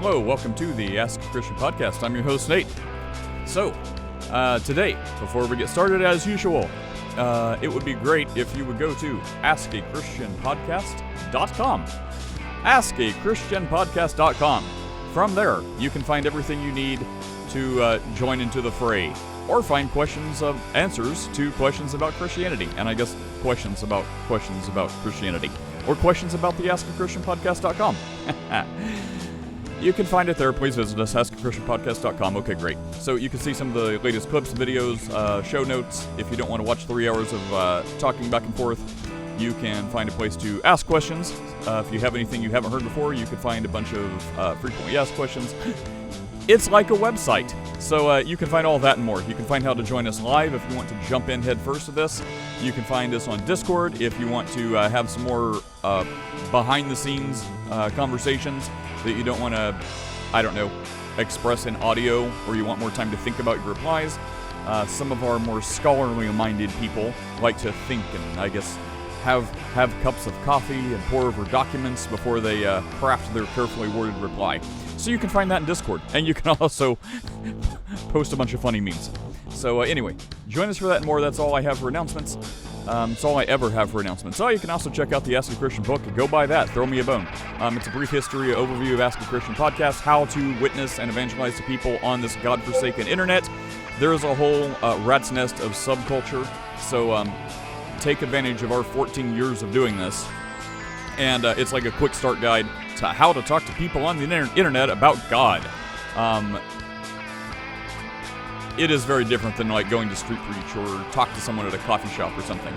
Hello, welcome to the Ask a Christian podcast. I'm your host, Nate. So, today, before we get started as usual, it would be great if you would go to askachristianpodcast.com. Askachristianpodcast.com. From there, you can find everything you need to join into the fray, or find answers to questions about Christianity, and I guess questions about Christianity, or questions about the askachristianpodcast.com. You can find it there. Please visit us, askachristianpodcast.com. Okay, great. So you can see some of the latest clips, videos, show notes. If you don't want to watch 3 hours of talking back and forth, you can find a place to ask questions. If you have anything you haven't heard before, you can find a bunch of frequently asked questions. It's like a website. So you can find all that and more. You can find how to join us live if you want to jump in head first to this. You can find us on Discord if you want to have some more behind-the-scenes conversations that you don't want to, express in audio, or you want more time to think about your replies. Some of our more scholarly-minded people like to think and, I guess, have cups of coffee and pour over documents before they craft their carefully worded reply. So you can find that in Discord, and you can also post a bunch of funny memes. So anyway, join us for that and more. That's all I have for announcements. That's all I ever have for announcements. Oh, you can also check out the Ask a Christian book. Go buy that. Throw me a bone. It's a brief history, overview of Ask a Christian podcast, how to witness and evangelize to people on this godforsaken internet. There is a whole rat's nest of subculture. So take advantage of our 14 years of doing this. And it's like a quick start guide to how to talk to people on the internet about God. It is very different than like going to street preach or talk to someone at a coffee shop or something.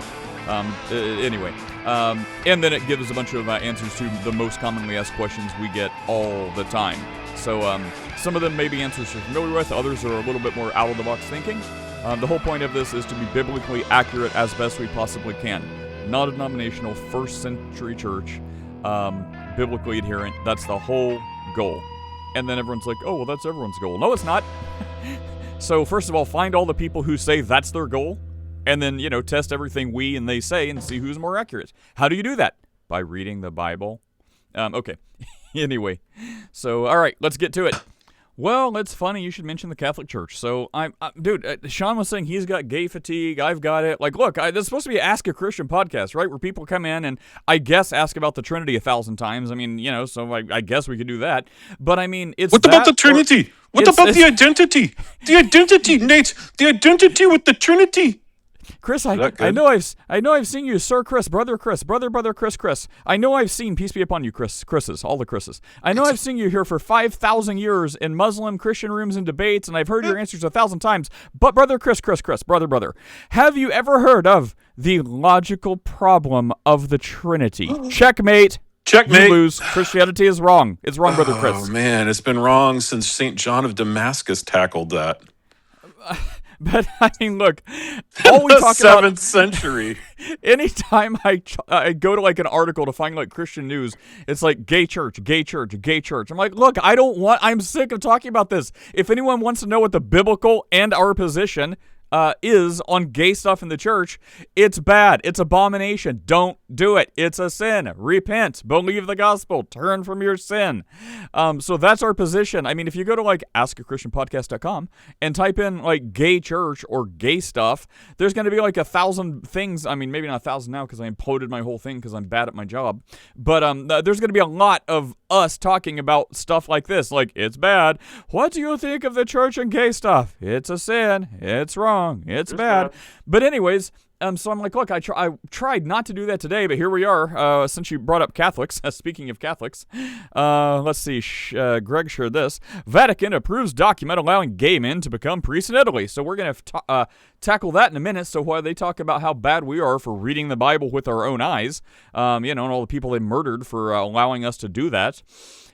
Anyway, and then it gives a bunch of answers to the most commonly asked questions we get all the time. So some of them may be answers you're familiar with, others are a little bit more out-of-the-box thinking. The whole point of this is to be biblically accurate as best we possibly can. Non-denominational, first-century church, biblically adherent. That's the whole goal. And then everyone's like, oh, well, that's everyone's goal. No, it's not. So first of all, find all the people who say that's their goal, and then, test everything we and they say and see who's more accurate. How do you do that? By reading the Bible. Okay. Anyway, so, all right, let's get to it. Well, it's funny you should mention the Catholic Church. So, Sean was saying he's got gay fatigue. I've got it. Like, look, this is supposed to be Ask a Christian podcast, right? Where people come in and, I guess, ask about the Trinity 1,000 times. I mean, so I guess we could do that. But, I mean, it's What about the Trinity? What about the identity? The identity, Nate. The identity with the Trinity. Chris, I know I've seen you, Sir Chris, brother Chris. I know I've seen, peace be upon you, Chris's, all the Chris's. I know I've seen you here for 5,000 years in Muslim Christian rooms and debates, and I've heard your answers 1,000 times. But brother Chris, brother, have you ever heard of the logical problem of the Trinity? Checkmate. You lose. Christianity is wrong. It's wrong, brother Chris. Oh man, it's been wrong since St. John of Damascus tackled that. But, I mean, look, all we talk about... 7th century. Anytime I go to, like, an article to find, like, Christian news, it's like, gay church. I'm like, look, I'm sick of talking about this. If anyone wants to know what the biblical and our position is on gay stuff in the church, it's bad. It's abomination. Don't do it. It's a sin. Repent. Believe the gospel. Turn from your sin. So that's our position. I mean, if you go to like askachristianpodcast.com and type in like gay church or gay stuff, there's going to be like 1,000 things. I mean, maybe not 1,000 now because I imploded my whole thing because I'm bad at my job. But there's going to be a lot of us talking about stuff like this. Like, it's bad. What do you think of the church and gay stuff? It's a sin. It's wrong. It's bad. But anyways, so I'm like, look, I tried not to do that today, but here we are. Since you brought up Catholics, speaking of Catholics, let's see, Greg shared this. Vatican approves document allowing gay men to become priests in Italy. So we're going to tackle that in a minute. So while they talk about how bad we are for reading the Bible with our own eyes, and all the people they murdered for allowing us to do that.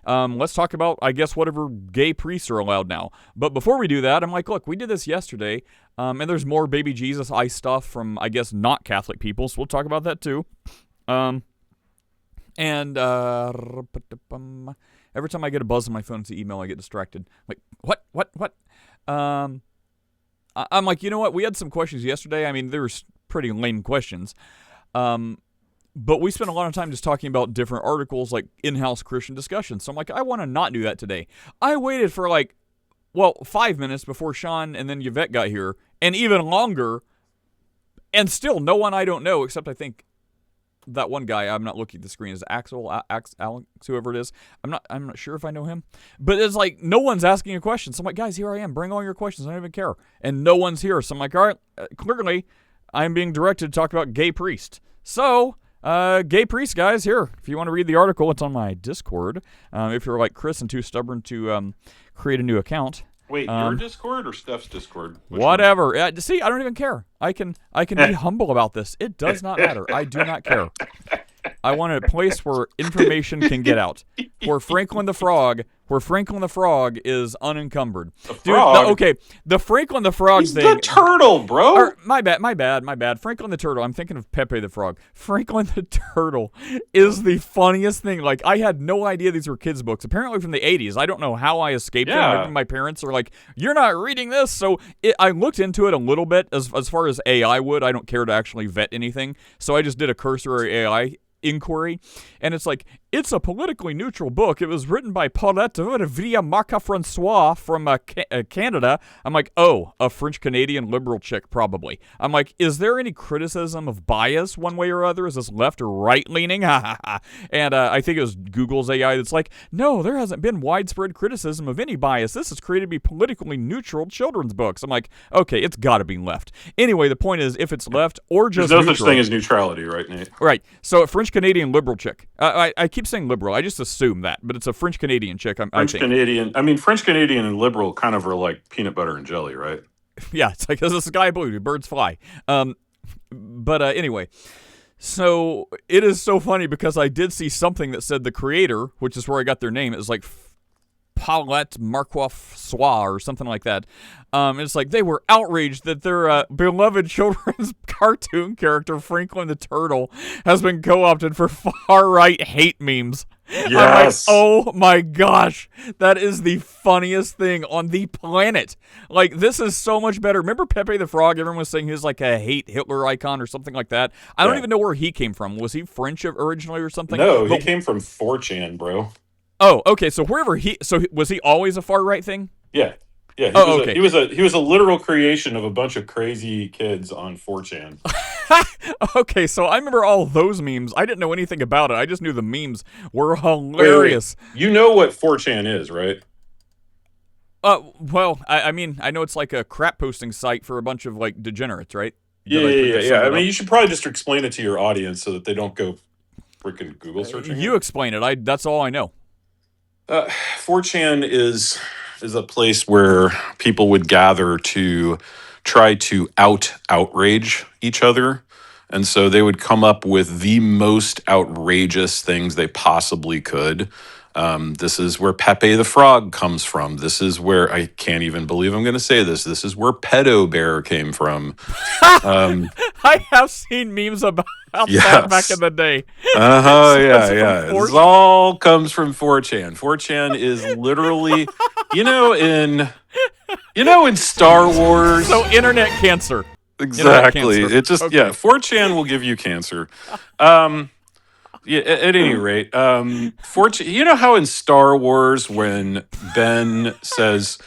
Let's talk about, I guess, whatever gay priests are allowed now. But before we do that, I'm like, look, we did this yesterday, and there's more baby Jesus eye stuff from, I guess, not Catholic people, so we'll talk about that too. And every time I get a buzz on my phone, it's the email, I get distracted. I'm like, what? I'm like, you know what? We had some questions yesterday. I mean, they were pretty lame questions. But we spent a lot of time just talking about different articles, like in-house Christian discussions. So I'm like, I want to not do that today. I waited for 5 minutes before Sean and then Yvette got here, and even longer, and still no one I don't know, except I think that one guy. I'm not looking at the screen. Is Alex, whoever it is. I'm not sure if I know him. But it's like no one's asking a question. So I'm like, guys, here I am. Bring all your questions. I don't even care. And no one's here. So I'm like, all right, clearly I'm being directed to talk about gay priest. So, gay priest, guys, here. If you want to read the article, it's on my Discord. If you're like Chris and too stubborn to create a new account. Wait, your Discord or Steph's Discord? Whatever. See, I don't even care. I can be humble about this. It does not matter. I do not care. I want a place where information can get out. Where Franklin the Frog is unencumbered. The frog? Dude, the Franklin the Frog He's thing. the turtle, bro. My bad. Franklin the Turtle. I'm thinking of Pepe the Frog. Franklin the Turtle is the funniest thing. Like, I had no idea these were kids' books. Apparently from the 80s. I don't know how I escaped them. Maybe my parents are like, you're not reading this. So I looked into it a little bit as far as AI would. I don't care to actually vet anything. So I just did a cursory AI inquiry, and it's like, it's a politically neutral book. It was written by Paulette via Marc-Francois from Canada. I'm like, oh, a French-Canadian liberal chick, probably. I'm like, is there any criticism of bias one way or other? Is this left or right-leaning? And I think it was Google's AI that's like, no, there hasn't been widespread criticism of any bias. This is created to be politically neutral children's books. I'm like, okay, it's got to be left. Anyway, the point is, if it's left or just There's no neutral, such thing as neutrality, right, Nate? Right. So a French-Canadian liberal chick. I keep saying liberal. I just assume that, but it's a French-Canadian chick. French-Canadian. I mean, French-Canadian and liberal kind of are like peanut butter and jelly, right? Yeah, it's like, the sky blue, birds fly. But anyway, so it is so funny because I did see something that said the creator, which is where I got their name, is like Paulette Marc-Francois or something like that. It's like they were outraged that their beloved children's cartoon character, Franklin the Turtle, has been co-opted for far-right hate memes. Yes. I'm like, oh my gosh, that is the funniest thing on the planet. Like, this is so much better. Remember Pepe the Frog? Everyone was saying he was like a hate Hitler icon or something like that. I don't even know where he came from. Was he French originally or something? No, he came from 4chan, bro. Oh, okay. So was he always a far right thing? Yeah. Yeah. He was a literal creation of a bunch of crazy kids on 4chan. Okay, so I remember all those memes. I didn't know anything about it. I just knew the memes were hilarious. Wait. You know what 4chan is, right? Well, I mean, I know it's like a crap posting site for a bunch of like degenerates, right? Yeah. I mean, you should probably just explain it to your audience so that they don't go freaking Google searching. You explain it. That's all I know. 4chan is a place where people would gather to try to outrage each other. And so they would come up with the most outrageous things they possibly could. This is where Pepe the Frog comes from. This is where, I can't even believe I'm going to say this, this is where Pedo Bear came from. I have seen memes about that back in the day. Yeah. This all comes from 4chan. 4chan is literally, in Star Wars. So internet cancer. Exactly. It just 4chan will give you cancer. Yeah, at any rate, 4chan, you know how in Star Wars when Ben says,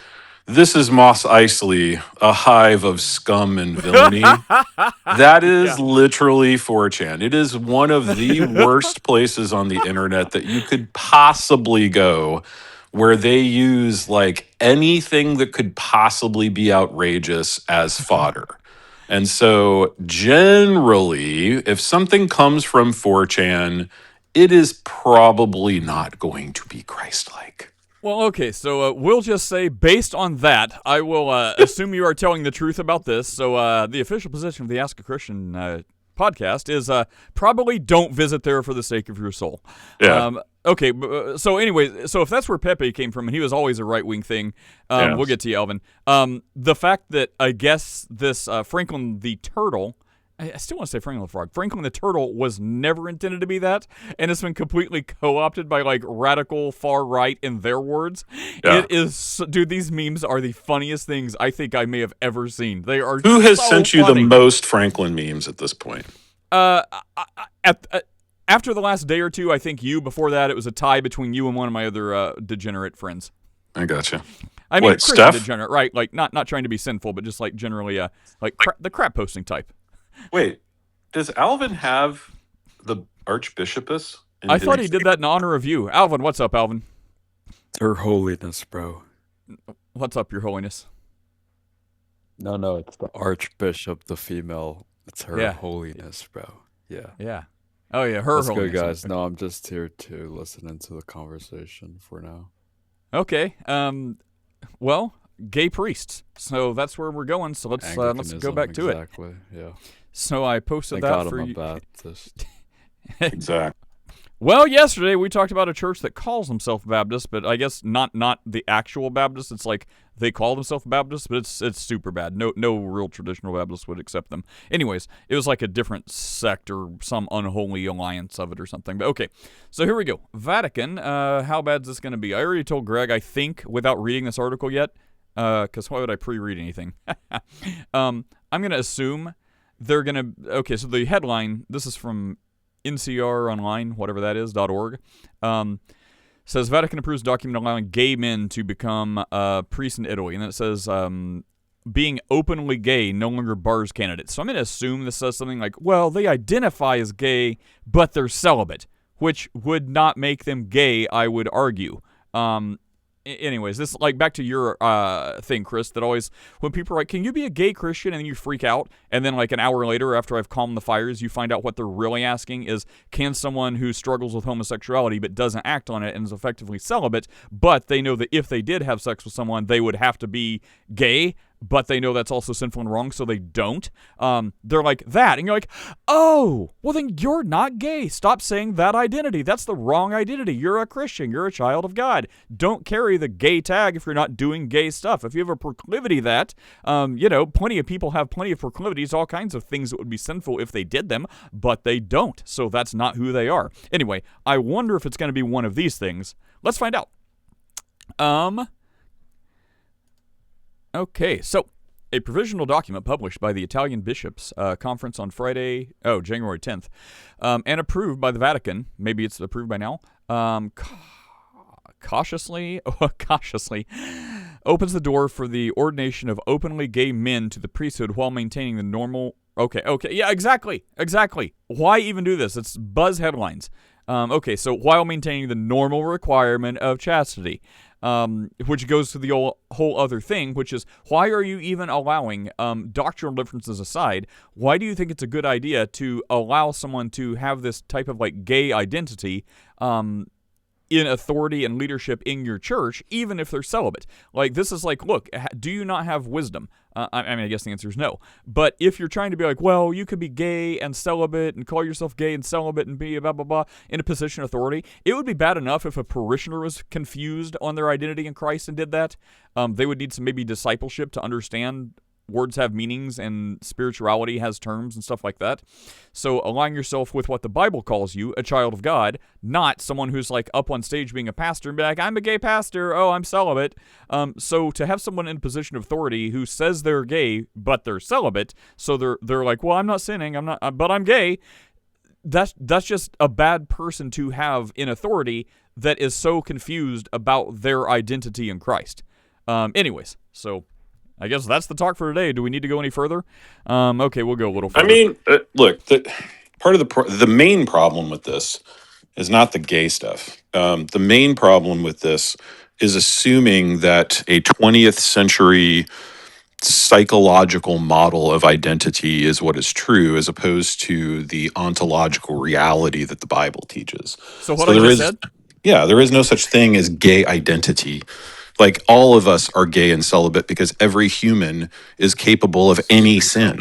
"This is Mos Eisley, a hive of scum and villainy," that is literally 4chan. It is one of the worst places on the internet that you could possibly go, where they use like anything that could possibly be outrageous as fodder. And so generally, if something comes from 4chan, it is probably not going to be Christ-like. Well, okay, so we'll just say, based on that, I will assume you are telling the truth about this. So the official position of the Ask a Christian podcast is probably don't visit there for the sake of your soul. Yeah. Okay, so anyway, so if that's where Pepe came from, and he was always a right-wing thing, we'll get to you, Alvin. The fact that I guess this Franklin the Turtle, I still want to say Franklin the Frog, Franklin the Turtle was never intended to be that, and it's been completely co-opted by like radical far-right in their words. Yeah. It is, dude, these memes are the funniest things I think I may have ever seen. They are Who has sent you the most Franklin memes at this point? After the last day or two, I think you. Before that, it was a tie between you and one of my other degenerate friends. I gotcha. I mean, What, Christian Steph? degenerate, right? Like not trying to be sinful, but just like generally, the crap posting type. Wait, does Alvin have the archbishopess? I thought he did that in honor of you, Alvin. What's up, Alvin? Her Holiness, bro. What's up, Your Holiness? No, it's the Archbishop, the female. It's Her Holiness, bro. Yeah. Yeah. Oh yeah, Her Let's Holiness. go, guys. No, I'm just here to listen into the conversation for now. Okay. Well, gay priests. So that's where we're going. So let's go back to it. Exactly. Yeah. So I posted Thank that God for I'm you. a Baptist. Exactly. Well, yesterday we talked about a church that calls themselves Baptist, but I guess not the actual Baptist. It's like they call themselves Baptist, but it's super bad. No real traditional Baptist would accept them. Anyways, it was like a different sect or some unholy alliance of it or something. But okay, so here we go. Vatican. How bad is this going to be? I already told Greg, I think, without reading this article yet, because why would I pre-read anything? I'm going to assume they're going to... Okay, so the headline, this is from NCR Online, whatever that is, .org, says Vatican approves document allowing gay men to become priests in Italy. And then it says being openly gay no longer bars candidates. So I'm going to assume this says something like, well, they identify as gay, but they're celibate, which would not make them gay, I would argue. Anyways, this like back to your thing, Chris, that always when people are like, can you be a gay Christian? And then you freak out. And then like an hour later, after I've calmed the fires, you find out what they're really asking is, can someone who struggles with homosexuality but doesn't act on it and is effectively celibate, but they know that if they did have sex with someone, they would have to be gay, but they know that's also sinful and wrong, so they don't. They're like that. And you're like, oh, well then you're not gay. Stop saying that identity. That's the wrong identity. You're a Christian. You're a child of God. Don't carry the gay tag if you're not doing gay stuff. If you have a proclivity that, plenty of people have plenty of proclivities, all kinds of things that would be sinful if they did them, but they don't. So that's not who they are. Anyway, I wonder if it's going to be one of these things. Let's find out. Okay, so a provisional document published by the Italian Bishops' Conference on Friday, January 10th, and approved by the Vatican, maybe it's approved by now, cautiously opens the door for the ordination of openly gay men to the priesthood while maintaining the normal... Okay, yeah, exactly. Why even do this? It's buzz headlines. Okay, so while maintaining the normal requirement of chastity, which goes to the whole other thing, which is, why are you even allowing, doctrinal differences aside, why do you think it's a good idea to allow someone to have this type of, like, gay identity, in authority and leadership in your church, even if they're celibate? Like, this is like, look, do you not have wisdom? I guess the answer is no. But if you're trying to be like, well, you could be gay and celibate and call yourself gay and celibate and be blah, blah, blah, in a position of authority, it would be bad enough if a parishioner was confused on their identity in Christ and did that. They would need some maybe discipleship to understand words have meanings and spirituality has terms and stuff like that. So align yourself with what the Bible calls you, a child of God, not someone who's like up on stage being a pastor and be like, I'm a gay pastor, oh, I'm celibate. So to have someone in a position of authority who says they're gay, but they're celibate, so they're like, well, I'm not sinning, but I'm gay. That's just a bad person to have in authority that is so confused about their identity in Christ. Anyways, so I guess that's the talk for today. Do we need to go any further? Okay, we'll go a little further. I mean, look, part of the main problem with this is not the gay stuff. The main problem with this is assuming that a 20th century psychological model of identity is what is true, as opposed to the ontological reality that the Bible teaches. So what I just said? Yeah, there is no such thing as gay identity. Like, all of us are gay and celibate because every human is capable of any sin.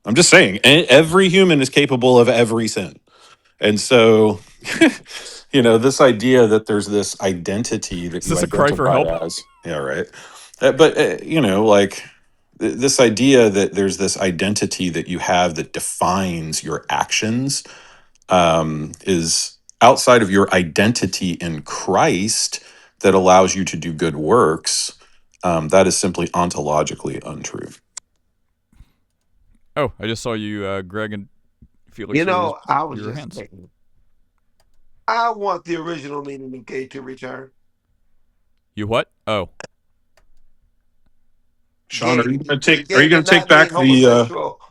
I'm just saying, every human is capable of every sin. And so, this idea that there's this identity that is this a cry for help? As, yeah, right. But this idea that there's this identity that you have that defines your actions is outside of your identity in Christ that allows you to do good works. That is simply ontologically untrue. Oh, I just saw you, Greg and Felix. I was just thinking, I want the original meaning of gay to return. You what? Oh. Sean, are you going to take? Are Gay, you going to take not back being the? homosexual.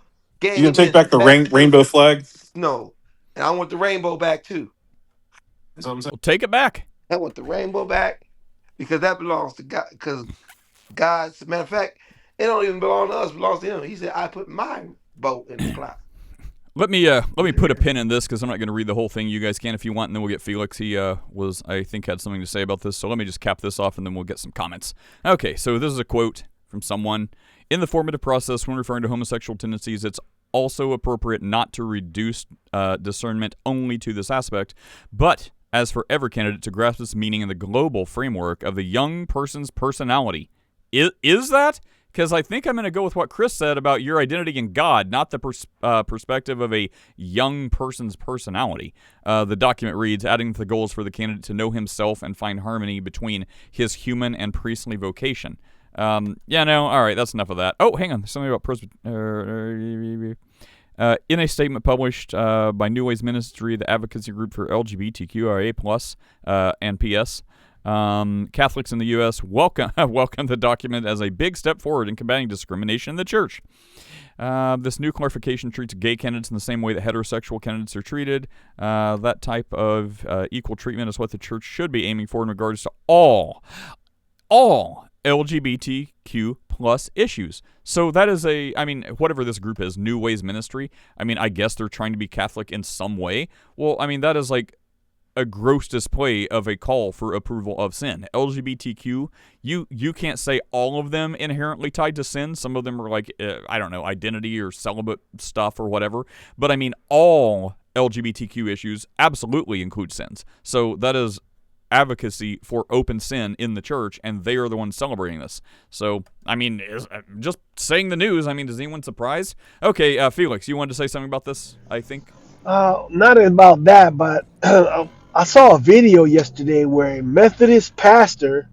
Gay You going to take meant back the rainbow flag? No. And I want the rainbow back too. Is that what I'm saying? Well, take it back. I want the rainbow back because that belongs to God. Because God's, matter of fact, it don't even belong to us, it belongs to him. He said, I put my boat in the cloud. Let me put a pin in this because I'm not going to read the whole thing. You guys can if you want, and then we'll get Felix. He I think had something to say about this. So let me just cap this off, and then we'll get some comments. Okay, so this is a quote from someone. In the formative process, when referring to homosexual tendencies, it's also appropriate not to reduce discernment only to this aspect, but as for every candidate to grasp its meaning in the global framework of the young person's personality. Is that? Because I think I'm going to go with what Chris said about your identity in God, not the perspective of a young person's personality. The document reads, adding to the goals for the candidate to know himself and find harmony between his human and priestly vocation. All right, that's enough of that. Oh, hang on, there's something about in a statement published by New Ways Ministry, the advocacy group for LGBTQIA+, and PS, Catholics in the U.S. welcome the document as a big step forward in combating discrimination in the church. This new clarification treats gay candidates in the same way that heterosexual candidates are treated. That type of equal treatment is what the church should be aiming for in regards to all LGBTQ plus issues. So that is whatever this group is, New Ways Ministry, I guess they're trying to be Catholic in some way. Well, that is like a gross display of a call for approval of sin. LGBTQ, you can't say all of them inherently tied to sin. Some of them are like, identity or celibate stuff or whatever. But all LGBTQ issues absolutely include sins. So that is advocacy for open sin in the church, and they are the ones celebrating this. So, just saying the news, is anyone surprised? Okay, Felix, you wanted to say something about this, I think? Not about that, but I saw a video yesterday where a Methodist pastor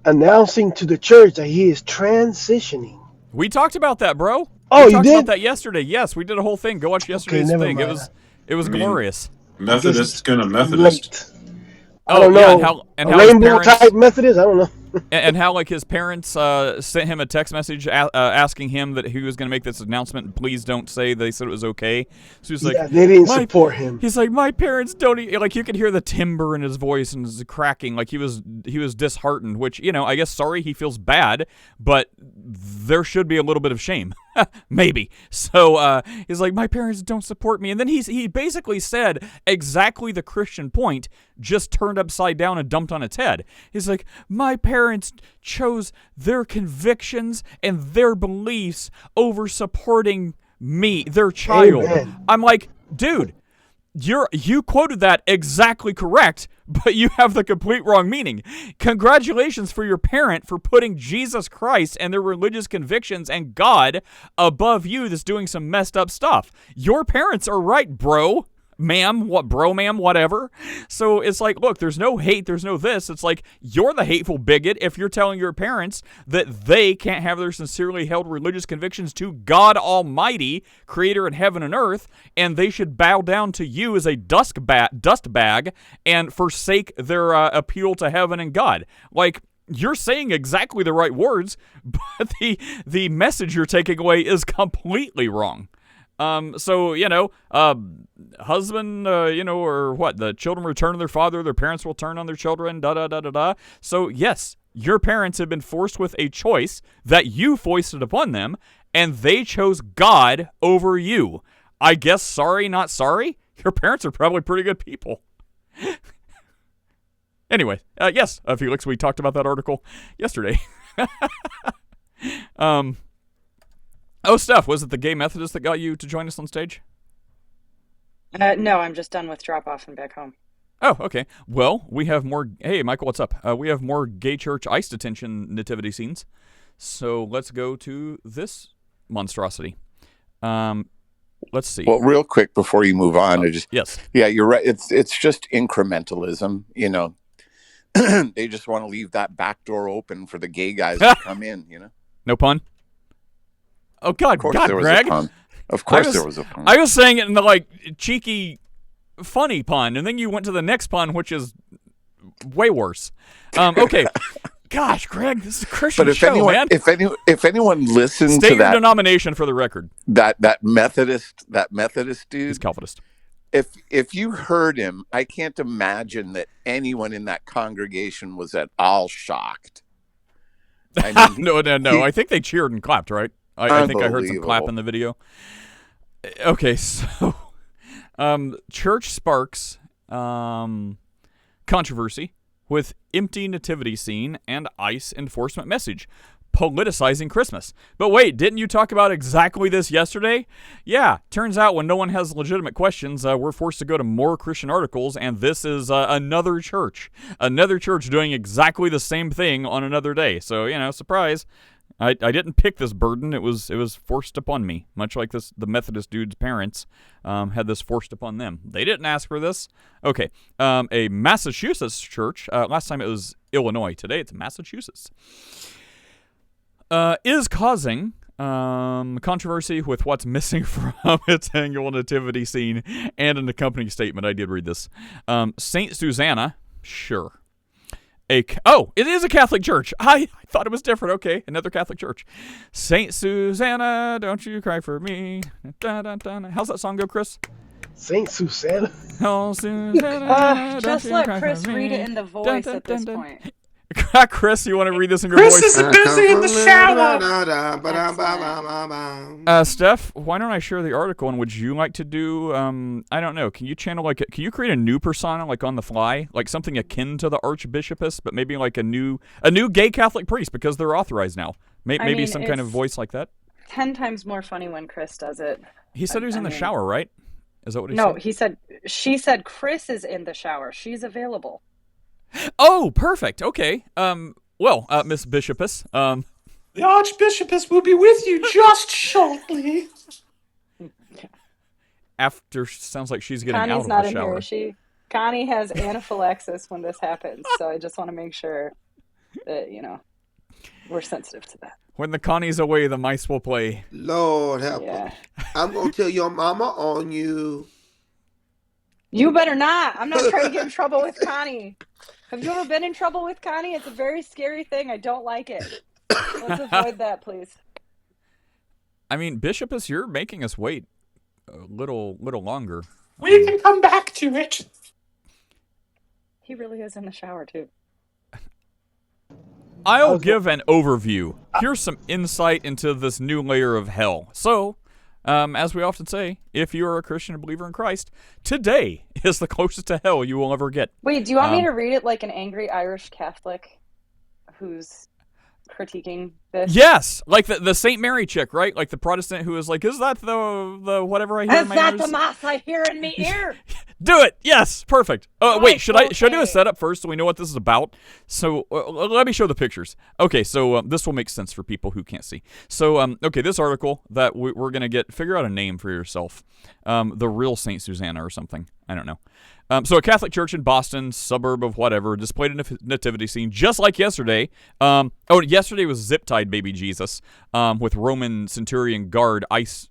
announcing to the church that he is transitioning. We talked about that, bro. Oh, we you talked did? about that yesterday. Yes, we did a whole thing. Go watch yesterday's thing. Mind. It was glorious. Methodist's gonna Methodist. I don't know. And how rainbow type Methodist? I don't know. and how his parents sent him a text message asking him that he was going to make this announcement. Please don't say they said it was okay. So he's like, they didn't support him. He's like, my parents don't. You could hear the timbre in his voice and his cracking. Like he was disheartened. Which I guess sorry he feels bad, but there should be a little bit of shame, maybe. So he's like, my parents don't support me, and then he basically said exactly the Christian point, just turned upside down and dumped on its head. He's like, my parents chose their convictions and their beliefs over supporting me, their child. Amen. I'm like, dude, you quoted that exactly correct, but you have the complete wrong meaning. Congratulations for your parent for putting Jesus Christ and their religious convictions and God above you that's doing some messed up stuff. Your parents are right, bro. Ma'am, whatever. So it's like, look, there's no hate, there's no this. It's like, you're the hateful bigot if you're telling your parents that they can't have their sincerely held religious convictions to God Almighty, creator of heaven and earth, and they should bow down to you as a dust bag and forsake their appeal to heaven and God. Like, you're saying exactly the right words, but the message you're taking away is completely wrong. Husband, or what? The children return to their father, their parents will turn on their children, da-da-da-da-da. So, yes, your parents have been forced with a choice that you foisted upon them, and they chose God over you. I guess sorry, not sorry? Your parents are probably pretty good people. Anyway, yes, Felix, we talked about that article yesterday. Oh, Steph, was it the gay Methodist that got you to join us on stage? No, I'm just done with drop-off and back home. Oh, okay. Well, we have more... Hey, Michael, what's up? We have more gay church ICE detention nativity scenes. So let's go to this monstrosity. Let's see. Well, real quick before you move on, yes. Yeah, you're right. It's just incrementalism. They just want to leave that back door open for the gay guys to come in. No pun. Oh God, Greg! Of course, there was a pun. I was saying it in the cheeky funny pun, and then you went to the next pun, which is way worse. Okay. Gosh, Greg, this is a Christian show, man. If anyone listens State to your that denomination for the record. that Methodist dude, He's Calvinist. If you heard him, I can't imagine that anyone in that congregation was at all shocked. I mean, No. I think they cheered and clapped, right? I think I heard some clap in the video. Okay, so church sparks controversy with empty nativity scene and ICE enforcement message. Politicizing Christmas. But wait, didn't you talk about exactly this yesterday? Yeah, turns out when no one has legitimate questions, we're forced to go to more Christian articles, and this is another church doing exactly the same thing on another day. So, surprise. I didn't pick this burden. It was forced upon me, much like the Methodist dude's parents had this forced upon them. They didn't ask for this. Okay, a Massachusetts church, last time it was Illinois, today it's Massachusetts, is causing controversy with what's missing from its annual nativity scene and an accompanying statement. I did read this. St. Susanna, sure. It is a Catholic church. I thought it was different. Okay, another Catholic church. St. Susanna, don't you cry for me. Da, da, da. How's that song go, Chris? Saint Susanna. Oh, Susanna, Just let Chris read it in the voice at this point. Chris, you want to read this in your voice? Chris is busy in the shower. Steph, why don't I share the article, and would you like to do, I don't know, can you create a new persona, like on the fly, like something akin to the Archbishopess, but maybe like a new gay Catholic priest, because they're authorized now. Maybe some kind of voice like that? 10 times more funny when Chris does it. He said he was in the shower, right? Is that what he said? No, she said Chris is in the shower. She's available. Oh, perfect. Okay. Miss Bishopess, The Archbishopess will be with you just shortly. Sounds like she's getting Connie's out of the not in shower. here, is she? Connie has anaphylaxis when this happens, so I just want to make sure that, we're sensitive to that. When the Connie's away, the mice will play. Lord help her. I'm going to tell your mama on you. You better not. I'm not trying to get in trouble with Connie. Have you ever been in trouble with Connie? It's a very scary thing. I don't like it. Let's avoid that, please. I mean, Bishopess, you're making us wait a little longer. We can come back to it. He really is in the shower, too. I'll give an overview. Here's some insight into this new layer of hell. So, as we often say, if you are a Christian and believer in Christ, today is the closest to hell you will ever get. Wait, do you want me to read it like an angry Irish Catholic who's critiquing this? Yes, like the St. Mary chick, right? Like the Protestant who is like, is that the whatever I hear in my ears? Is that the mass I hear in me ear? Do it. Yes, perfect. Wait, should I do a setup first so we know what this is about? So let me show the pictures. Okay, so this will make sense for people who can't see. So okay, this article that we're gonna figure out a name for yourself. The real Saint Susanna or something. I don't know. So a Catholic church in Boston, suburb of whatever, displayed a nativity scene just like yesterday. Yesterday was zip-tied baby Jesus with Roman centurion guard ICE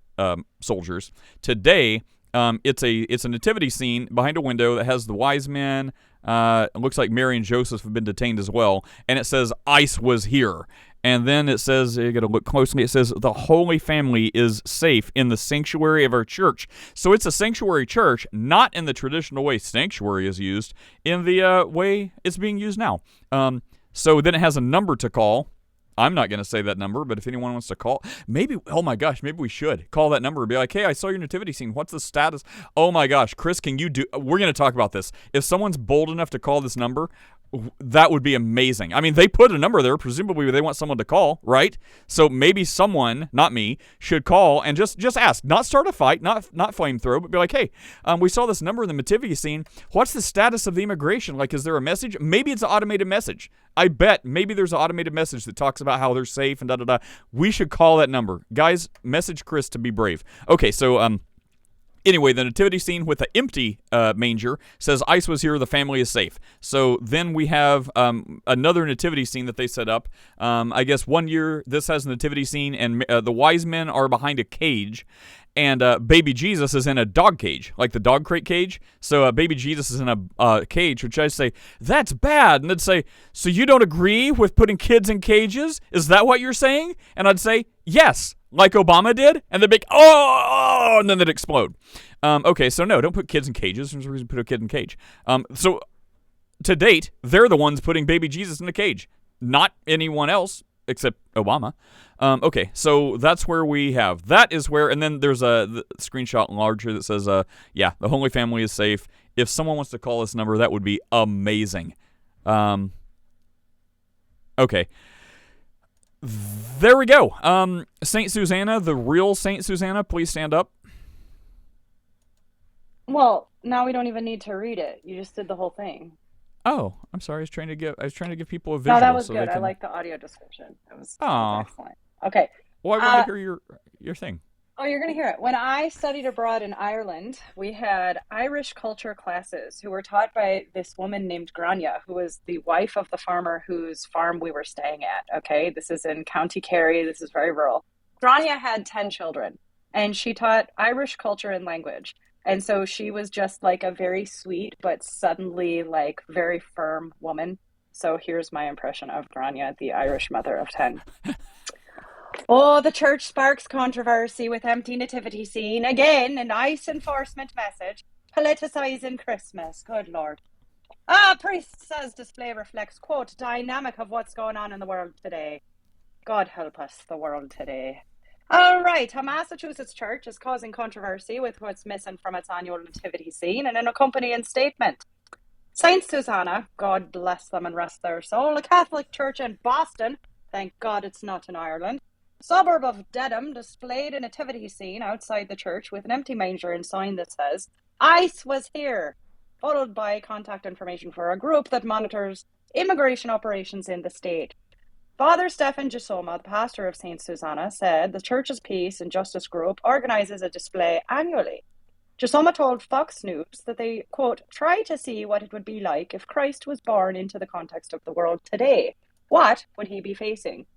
soldiers. Today, it's a nativity scene behind a window that has the wise men. It looks like Mary and Joseph have been detained as well, and it says ICE was here. And then it says, you got to look closely, it says the Holy Family is safe in the sanctuary of our church. So it's a sanctuary church, not in the traditional way sanctuary is used, in the way it's being used now. So then it has a number to call. I'm not going to say that number, but if anyone wants to call, maybe we should call that number and be like, hey, I saw your nativity scene. What's the status? Oh my gosh, Chris, we're going to talk about this. If someone's bold enough to call this number, that would be amazing. I mean, they put a number there. Presumably, they want someone to call, right? So maybe someone, not me, should call and just ask. Not start a fight, not flamethrow, but be like, hey, we saw this number in the nativity scene. What's the status of the immigration? Like, is there a message? Maybe it's an automated message. I bet maybe there's an automated message that talks about how they're safe and da-da-da. We should call that number. Guys, message Chris to be brave. Okay, so, anyway, the nativity scene with the empty manger says ICE was here, the family is safe. So then we have another nativity scene that they set up. I guess one year this has a nativity scene, and the wise men are behind a cage. and baby Jesus is in a dog cage, like the dog crate cage. So baby Jesus is in a cage, which I say, that's bad. And they'd say, so you don't agree with putting kids in cages? Is that what you're saying? And I'd say, yes, like Obama did. And they'd be, oh, and then they'd explode. Okay, so no, don't put kids in cages. There's a reason to put a kid in a cage. So to date, they're the ones putting baby Jesus in a cage, not anyone else except Obama. Okay, so that's where we have. That is where, and then there's a screenshot larger that says, yeah, the Holy Family is safe. If someone wants to call this number, that would be amazing. Okay. There we go. Saint Susanna, the real Saint Susanna, please stand up. Well, now we don't even need to read it. You just did the whole thing. Oh, I'm sorry. I was trying to give people a visual. No, that was so good. they can... I like the audio description. That was Aw. excellent. Okay. Well, I want to hear your thing. Oh, you're going to hear it. When I studied abroad in Ireland, we had Irish culture classes who were taught by this woman named Grania, who was the wife of the farmer whose farm we were staying at. Okay, this is in County Kerry. This is very rural. Grania had 10 children, and she taught Irish culture and language. And so she was just like a very sweet, but suddenly like very firm woman. So here's my impression of Grania, the Irish mother of 10. Oh, the church sparks controversy with empty nativity scene. Again, a nice enforcement message. Politicizing Christmas. Good Lord. Priest says display reflects, quote, dynamic of what's going on in the world today. God help us, the world today. All right, a Massachusetts church is causing controversy with what's missing from its annual nativity scene in an accompanying statement. Saint Susanna, God bless them and rest their soul, a Catholic church in Boston, thank God it's not in Ireland, suburb of Dedham, displayed a nativity scene outside the church with an empty manger and sign that says, ICE was here, followed by contact information for a group that monitors immigration operations in the state. Father Stefan Gisoma, the pastor of St. Susanna, said the church's Peace and Justice Group organizes a display annually. Gisoma told Fox News that they, quote, try to see what it would be like if Christ was born into the context of the world today. What would he be facing?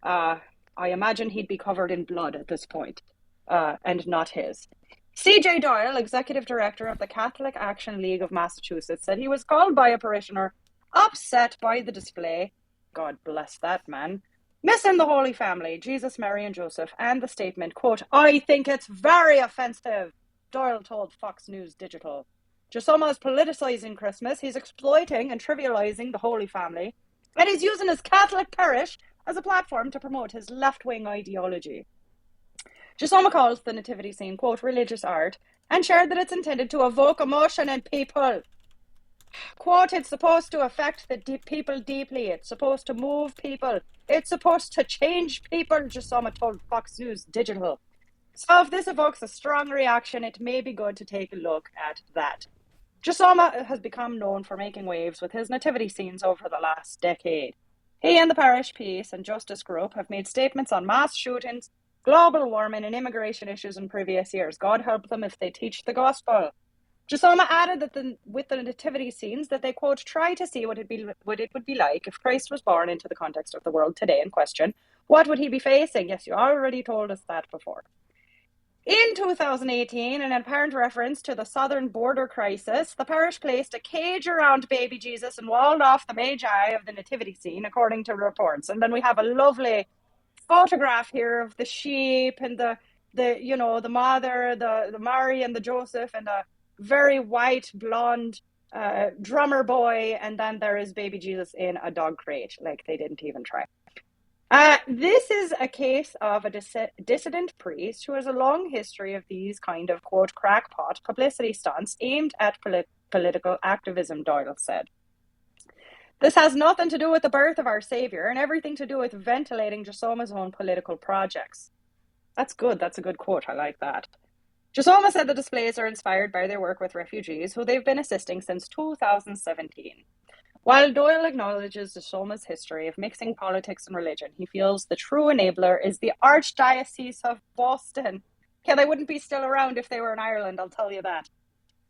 I imagine he'd be covered in blood at this point, and not his. C.J. Doyle, executive director of the Catholic Action League of Massachusetts, said he was called by a parishioner upset by the display. God bless that man. Missing the Holy Family, Jesus, Mary, and Joseph, and the statement, quote, I think it's very offensive, Doyle told Fox News Digital. Gisoma is politicizing Christmas. He's exploiting and trivializing the Holy Family, and he's using his Catholic parish as a platform to promote his left-wing ideology. Gisoma calls the nativity scene, quote, religious art, and shared that it's intended to evoke emotion in people. Quote, it's supposed to affect the people deeply. It's supposed to move people. It's supposed to change people, Gisoma told Fox News Digital. So if this evokes a strong reaction, it may be good to take a look at that. Gisoma has become known for making waves with his nativity scenes over the last decade. He and the Parish Peace and Justice Group have made statements on mass shootings, global warming, and immigration issues in previous years. God help them if they teach the gospel. Gisoma added that with the nativity scenes that they, quote, try to see what it would be like if Christ was born into the context of the world today in question. What would he be facing? Yes, you already told us that before. In 2018, in an apparent reference to the southern border crisis, the parish placed a cage around baby Jesus and walled off the magi of the nativity scene, according to reports. And then we have a lovely photograph here of the sheep and the mother, the Mary and the Joseph, and the very white, blonde drummer boy, and then there is baby Jesus in a dog crate, like they didn't even try. This is a case of a dissident priest who has a long history of these kind of, quote, crackpot publicity stunts aimed at political activism, Doyle said. This has nothing to do with the birth of our Savior and everything to do with ventilating Gisoma's own political projects. That's good. That's a good quote. I like that. Gisoma said the displays are inspired by their work with refugees who they've been assisting since 2017. While Doyle acknowledges Gisoma's history of mixing politics and religion, he feels the true enabler is the Archdiocese of Boston. Yeah, they wouldn't be still around if they were in Ireland, I'll tell you that.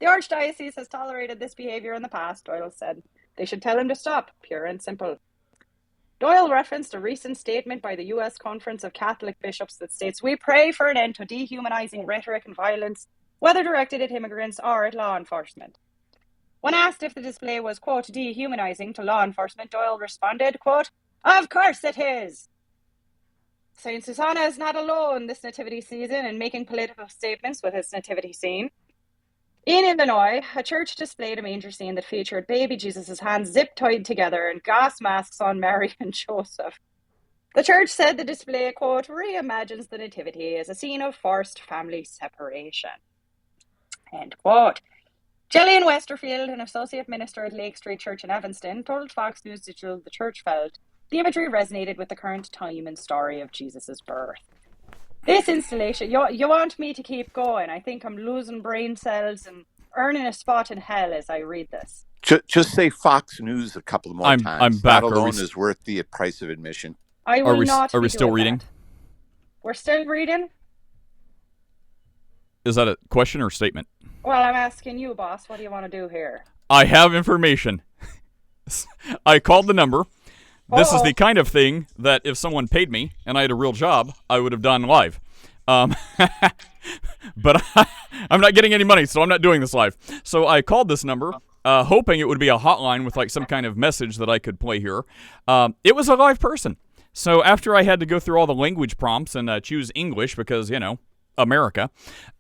The Archdiocese has tolerated this behavior in the past, Doyle said. They should tell him to stop, pure and simple. Doyle referenced a recent statement by the U.S. Conference of Catholic Bishops that states, "We pray for an end to dehumanizing rhetoric and violence, whether directed at immigrants or at law enforcement." When asked if the display was, quote, dehumanizing to law enforcement, Doyle responded, quote, "Of course it is." St. Susanna is not alone this nativity season in making political statements with its nativity scene. In Illinois, a church displayed a manger scene that featured baby Jesus' hands zip-tied together and gas masks on Mary and Joseph. The church said the display, quote, reimagines the nativity as a scene of forced family separation. End quote. Gillian Westerfield, an associate minister at Lake Street Church in Evanston, told Fox News Digital the church felt the imagery resonated with the current time and story of Jesus' birth. This installation, you want me to keep going? I think I'm losing brain cells and earning a spot in hell as I read this. Just say Fox News a couple more times. I'm back. That alone is worth the price of admission. I will not. Are we still reading? That. We're still reading. Is that a question or statement? Well, I'm asking you, boss. What do you want to do here? I have information. I called the number. This is the kind of thing that if someone paid me and I had a real job, I would have done live. But I'm not getting any money, so I'm not doing this live. So I called this number, hoping it would be a hotline with like some kind of message that I could play here. It was a live person. So after I had to go through all the language prompts and choose English because, you know, America,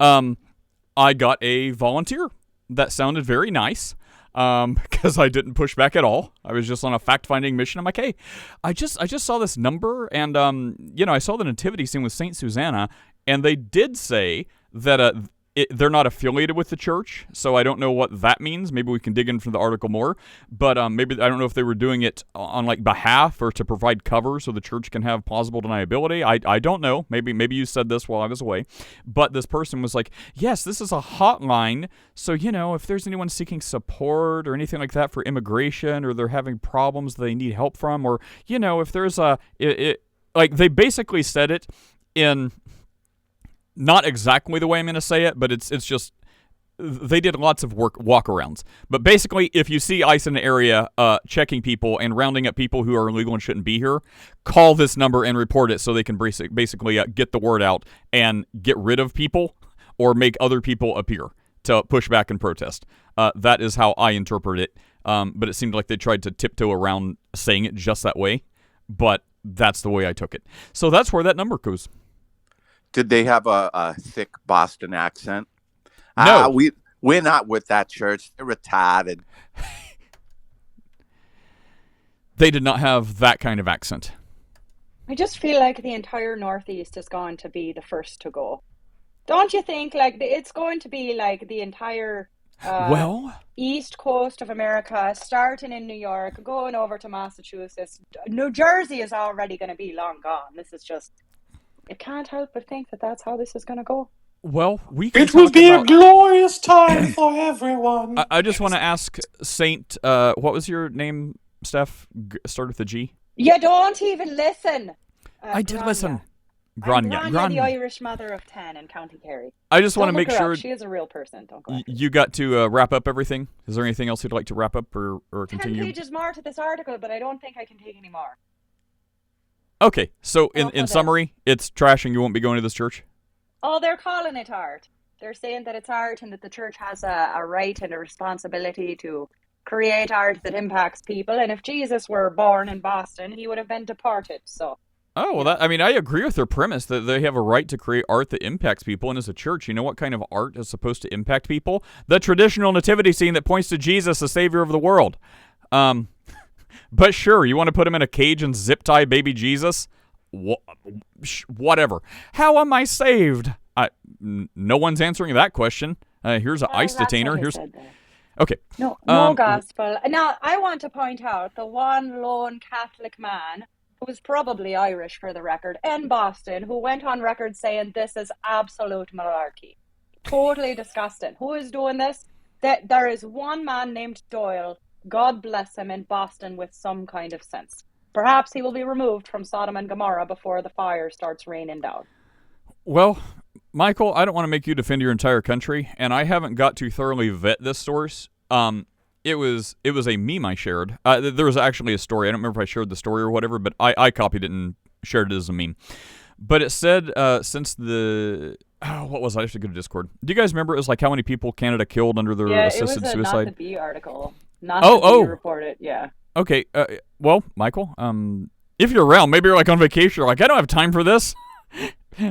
I got a volunteer that sounded very nice. Because I didn't push back at all. I was just on a fact-finding mission. I'm like, hey, I just saw this number, and I saw the nativity scene with Saint Susanna, and they did say that they're not affiliated with the church, so I don't know what that means. Maybe we can dig into the article more, but maybe I don't know if they were doing it on like behalf or to provide cover so the church can have plausible deniability. I don't know. Maybe you said this while I was away, but this person was like, yes, this is a hotline, so if there's anyone seeking support or anything like that for immigration, or they're having problems they need help from, or if there's like they basically said it in not exactly the way I'm going to say it, but it's just they did lots of walkarounds. But basically, if you see ICE in the area checking people and rounding up people who are illegal and shouldn't be here, call this number and report it so they can basically get the word out and get rid of people or make other people appear to push back and protest. That is how I interpret it. But it seemed like they tried to tiptoe around saying it just that way. But that's the way I took it. So that's where that number goes. Did they have a thick Boston accent? No. We're not with that church. They're retarded. They did not have that kind of accent. I just feel like the entire Northeast is going to be the first to go. Don't you think? Like it's going to be like the entire East Coast of America, starting in New York, going over to Massachusetts. New Jersey is already going to be long gone. This is just... I can't help but think that that's how this is going to go. Well, we can It will be a glorious time for everyone. I just want to ask Saint, what was your name, Steph? Start with a G? You don't even listen. I did Grania. Listen. Grania, the Irish mother of 10 in County Kerry. I just want to make sure... She is a real person. Don't go you got to wrap up everything? Is there anything else you'd like to wrap up or continue? 10 pages more to this article, but I don't think I can take any more. Okay, so in summary, it's trash and you won't be going to this church? Oh, they're calling it art. They're saying that it's art and that the church has a right and a responsibility to create art that impacts people. And if Jesus were born in Boston, he would have been deported. So. Oh, well, I agree with their premise that they have a right to create art that impacts people. And as a church, you know what kind of art is supposed to impact people? The traditional nativity scene that points to Jesus, the Savior of the world. But sure, you want to put him in a cage and zip tie baby Jesus? Whatever. How am I saved? No one's answering that question. Here's an ICE detainer. Okay. No gospel. Now, I want to point out the one lone Catholic man who was probably Irish for the record in Boston who went on record saying this is absolute malarkey. Totally disgusting. Who is doing this? There is one man named Doyle. God bless him in Boston with some kind of sense. Perhaps he will be removed from Sodom and Gomorrah before the fire starts raining down. Well, Michael, I don't want to make you defend your entire country, and I haven't got to thoroughly vet this source. it was a meme I shared. There was actually a story. I don't remember if I shared the story or whatever, but I copied it and shared it as a meme. But it said since the what was it? I have to go to Discord. Do you guys remember? It was like how many people Canada killed under their assisted it was a suicide? Not the B article. Not the B reported. Yeah. Okay. Well, Michael, if you're around, maybe you're like on vacation. You're like, I don't have time for this.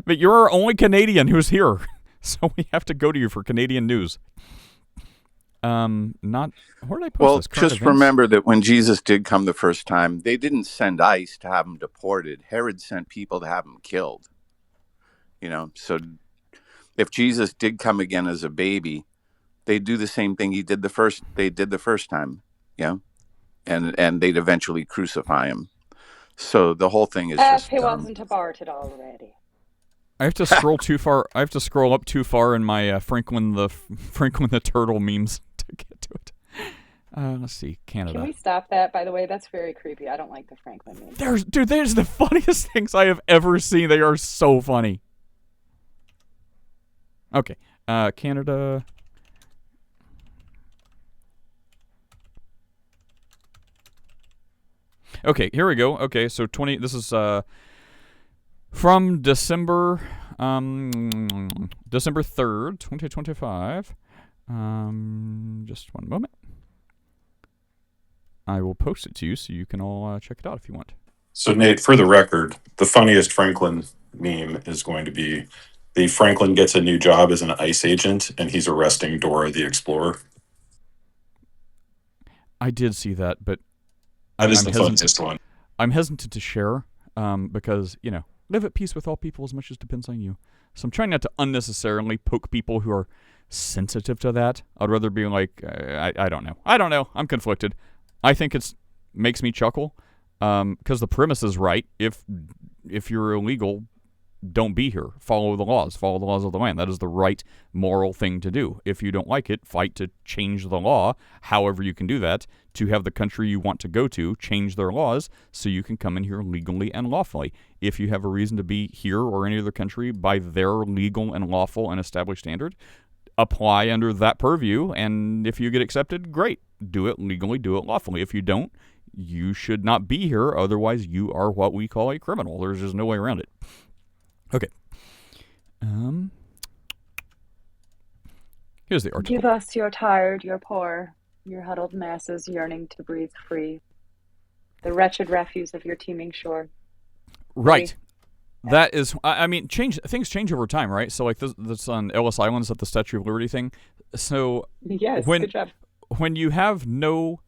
But you're our only Canadian who's here, so we have to go to you for Canadian news. Not where did I post this? Just remember that when Jesus did come the first time, they didn't send ICE to have him deported. Herod sent people to have him killed. So if Jesus did come again as a baby, they'd do the same thing they did the first time. Yeah, and they'd eventually crucify him. So the whole thing is just he wasn't aborted already. I have to scroll too far. I have to scroll up too far in my Franklin the Turtle memes to get to it. Let's see, Canada. Can we stop that? By the way, that's very creepy. I don't like the Franklin memes. There's the funniest things I have ever seen. They are so funny. Okay, Canada. Okay, here we go. Okay, so this is from December 3rd, 2025. Just one moment. I will post it to you so you can all check it out if you want. So Nate, for the record, the funniest Franklin meme is going to be the Franklin gets a new job as an ICE agent and he's arresting Dora the Explorer. I did see that, but that is the funniest one. I'm hesitant to share because, live at peace with all people as much as depends on you. So I'm trying not to unnecessarily poke people who are sensitive to that. I'd rather be like, I don't know. I'm conflicted. I think it makes me chuckle because the premise is right. If you're illegal, don't be here. Follow the laws. Follow the laws of the land. That is the right moral thing to do. If you don't like it, fight to change the law, however you can do that, to have the country you want to go to change their laws so you can come in here legally and lawfully. If you have a reason to be here or any other country by their legal and lawful and established standard, apply under that purview, and if you get accepted, great. Do it legally, do it lawfully. If you don't, you should not be here, otherwise you are what we call a criminal. There's just no way around it. Okay. Here's the article. Give us your tired, your poor, your huddled masses yearning to breathe free, the wretched refuse of your teeming shore. Right. That is, I mean, things change over time, right? So like this on Ellis Island is at the Statue of Liberty thing. So yes, good job. When you have no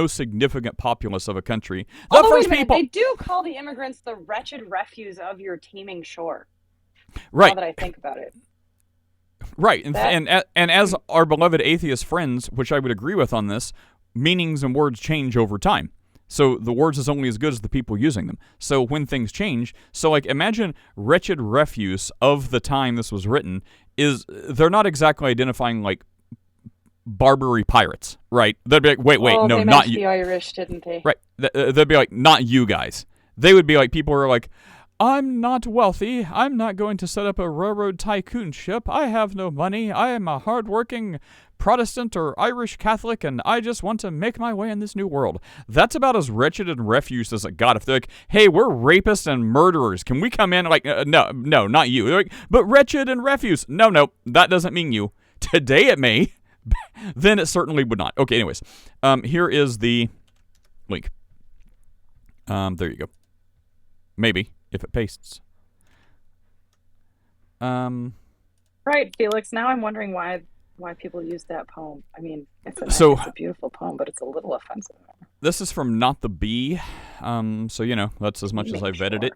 significant populace of a country. Although, wait a minute, they do call the immigrants the wretched refuse of your teeming shore. Right. Now that I think about it. Right. And as our beloved atheist friends, which I would agree with on this, meanings and words change over time. So the words is only as good as the people using them. So when things change, so like imagine wretched refuse of the time this was written they're not exactly identifying like Barbary pirates, right? They'd be like, wait, no, they not meant you. the Irish, didn't they? Right. They'd be like, not you guys. They would be like people who are like, I'm not wealthy. I'm not going to set up a railroad tycoon ship. I have no money. I am a hardworking Protestant or Irish Catholic, and I just want to make my way in this new world. That's about as wretched and refuse as it got. If they're like, hey, we're rapists and murderers, can we come in? Like, no, not you. They're like, but wretched and refuse. No, that doesn't mean you. Today it may. Then it certainly would not. Okay, anyways. Here is the link. There you go. Maybe, if it pastes. Right, Felix. Now I'm wondering why people use that poem. I mean, it's a beautiful poem, but it's a little offensive. This is from Not the Bee. So, that's as much as I vetted it.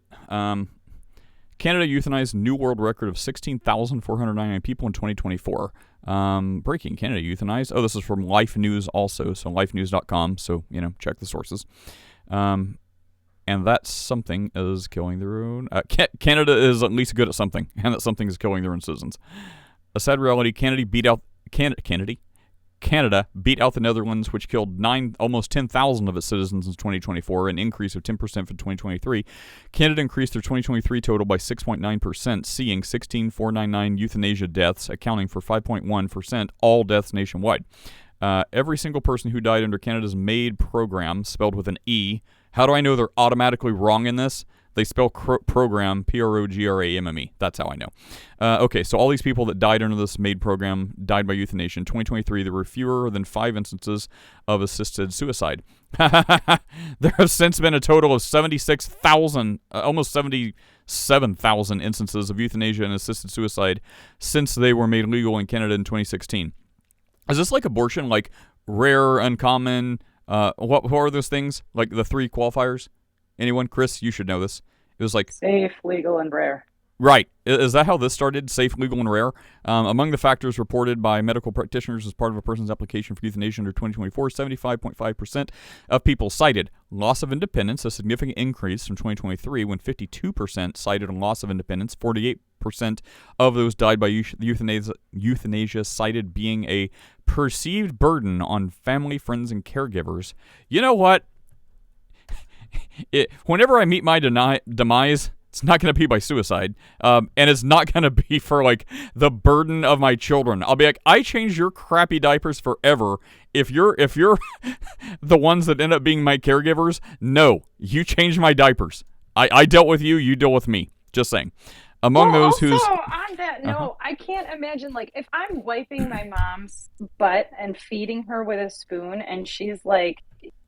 Canada euthanized new world record of 16,499 people in 2024. Breaking, Canada euthanized. Oh, this is from Life News also, so lifenews.com, so, check the sources. And that something is killing their own... Canada is at least good at something, and that something is killing their own citizens. A sad reality, Canada beat out the Netherlands, which killed almost 10,000 of its citizens in 2024, an increase of 10% from 2023. Canada increased their 2023 total by 6.9%, seeing 16,499 euthanasia deaths, accounting for 5.1% all deaths nationwide. Every single person who died under Canada's MAID program, spelled with an E. How do I know they're automatically wrong in this? They spell program, P-R-O-G-R-A-M-M-E. That's how I know. Okay, so all these people that died under this MAID program died by euthanasia. In 2023, there were fewer than 5 instances of assisted suicide. There have since been a total of 76,000, almost 77,000 instances of euthanasia and assisted suicide since they were made legal in Canada in 2016. Is this like abortion, like rare, uncommon? What are those things? Like the 3 qualifiers? Anyone? Chris, you should know this. It was like safe, legal, and rare. Right. Is that how this started? Safe, legal, and rare? Among the factors reported by medical practitioners as part of a person's application for euthanasia under 2024, 75.5% of people cited loss of independence, a significant increase from 2023 when 52% cited a loss of independence. 48% of those died by euthanasia cited being a perceived burden on family, friends, and caregivers. You know what? Whenever I meet my demise, it's not going to be by suicide, and it's not going to be for, like, the burden of my children. I'll be like, I changed your crappy diapers forever. If you're the ones that end up being my caregivers, no, you changed my diapers. I dealt with you, you deal with me. Just saying. Among those also, who's... on that note, I can't imagine, like, if I'm wiping my mom's butt and feeding her with a spoon, and she's like,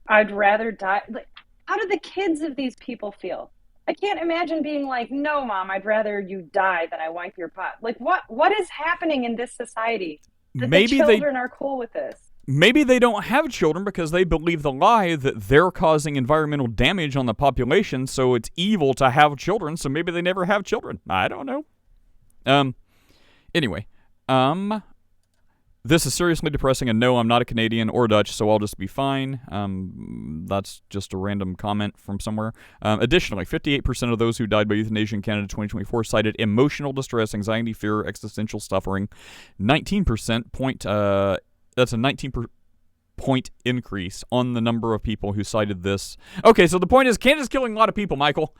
I'd rather die... Like, how do the kids of these people feel? I can't imagine being like, no, Mom, I'd rather you die than I wipe your butt. Like, what is happening in this society that maybe the children are cool with this? Maybe they don't have children because they believe the lie that they're causing environmental damage on the population, so it's evil to have children, so maybe they never have children. I don't know. Anyway, this is seriously depressing, and no, I'm not a Canadian or Dutch, so I'll just be fine. That's just a random comment from somewhere. Additionally, 58% of those who died by euthanasia in Canada in 2024 cited emotional distress, anxiety, fear, existential suffering. 19% that's a 19-point increase on the number of people who cited this. Okay, so the point is, Canada's killing a lot of people, Michael.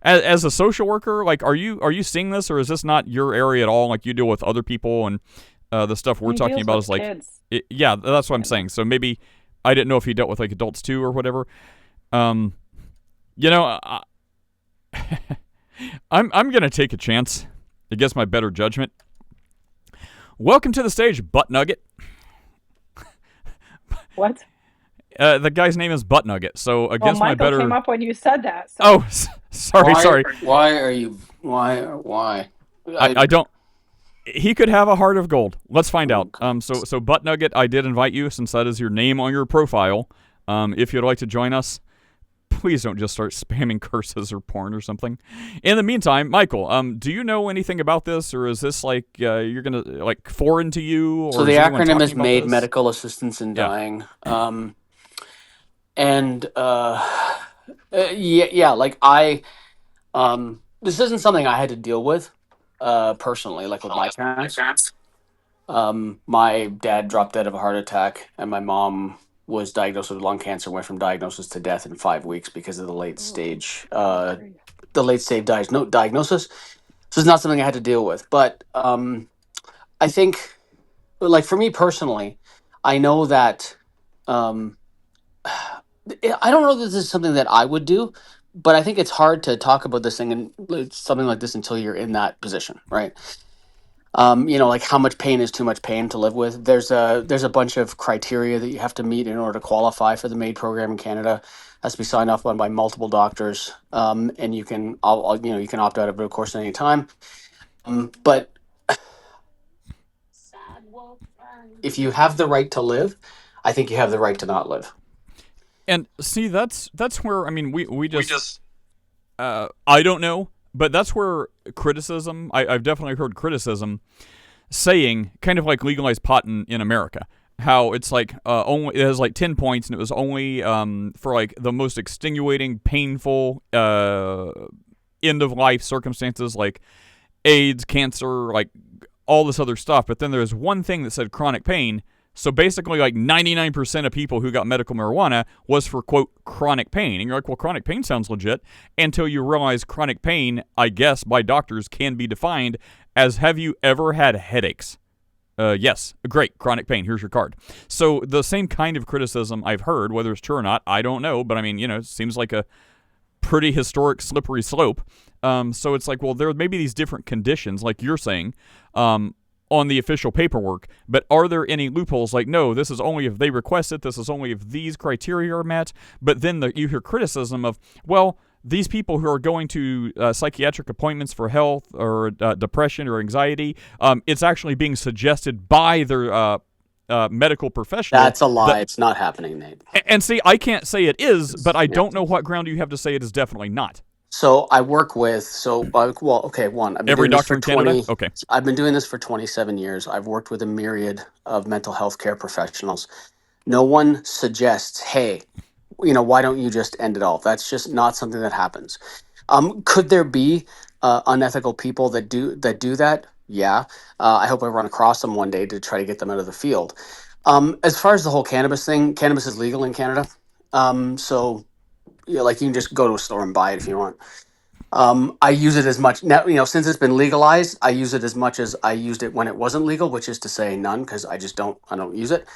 As a social worker, like, are you seeing this, or is this not your area at all? Like, you deal with other people, and the stuff we're talking about is like, yeah, that's what I'm saying. So maybe I didn't know if he dealt with like adults too or whatever. You know, I'm gonna take a chance against my better judgment. Welcome to the stage, Butt Nugget. What? The guy's name is Butt Nugget. So against my better. Michael came up when you said that. So. Oh, sorry. Why? I don't. He could have a heart of gold. Let's find out. So Butt Nugget, I did invite you since that is your name on your profile. If you'd like to join us, please don't just start spamming curses or porn or something. In the meantime, Michael, do you know anything about this, or is this like you're gonna like foreign to you? Or so the acronym is MAID, Medical Assistance in Dying. Like this isn't something I had to deal with. Personally, like with my parents. My dad dropped dead of a heart attack, and my mom was diagnosed with lung cancer, went from diagnosis to death in 5 weeks because of the late stage diagnosis. So it's not something I had to deal with. But I think, like, for me personally, I know that I don't know that this is something that I would do. But I think it's hard to talk about this thing and something like this until you're in that position, right? Like how much pain is too much pain to live with. There's a bunch of criteria that you have to meet in order to qualify for the MAID program in Canada. It has to be signed off on by multiple doctors, and you can opt out of it, of course, at any time. But if you have the right to live, I think you have the right to not live. And see, that's where, I mean, we just I don't know, but that's where criticism, I've definitely heard criticism saying, kind of like legalized pot in America, how it's like only it has like 10 points, and it was only for like the most extenuating, painful end of life circumstances like AIDS, cancer, like all this other stuff. But then there's one thing that said chronic pain. So basically, like 99% of people who got medical marijuana was for, quote, chronic pain. And you're like, well, chronic pain sounds legit. Until you realize chronic pain, I guess, by doctors can be defined as, have you ever had headaches? Yes, great, chronic pain, here's your card. So the same kind of criticism I've heard, whether it's true or not, I don't know, but I mean, it seems like a pretty historic slippery slope. So it's like, well, there may be these different conditions, like you're saying, on the official paperwork, but are there any loopholes? Like, no, this is only if they request it, this is only if these criteria are met, but then you hear criticism of, well, these people who are going to psychiatric appointments for health or depression or anxiety, it's actually being suggested by their medical professional. That's a lie. It's not happening, Nate. And see, I can't say it is, but I don't know what ground you have to say it is definitely not. So I work with, one. I've been Every doing this doctor for in Canada? 20. Okay. I've been doing this for 27 years. I've worked with a myriad of mental health care professionals. No one suggests, hey, why don't you just end it all? That's just not something that happens. Could there be unethical people that do that? Yeah. I hope I run across them one day to try to get them out of the field. As far as the whole cannabis thing, cannabis is legal in Canada. So you can just go to a store and buy it if you want. I use it as much now, since it's been legalized, I use it as much as I used it when it wasn't legal, which is to say none, because I don't use it.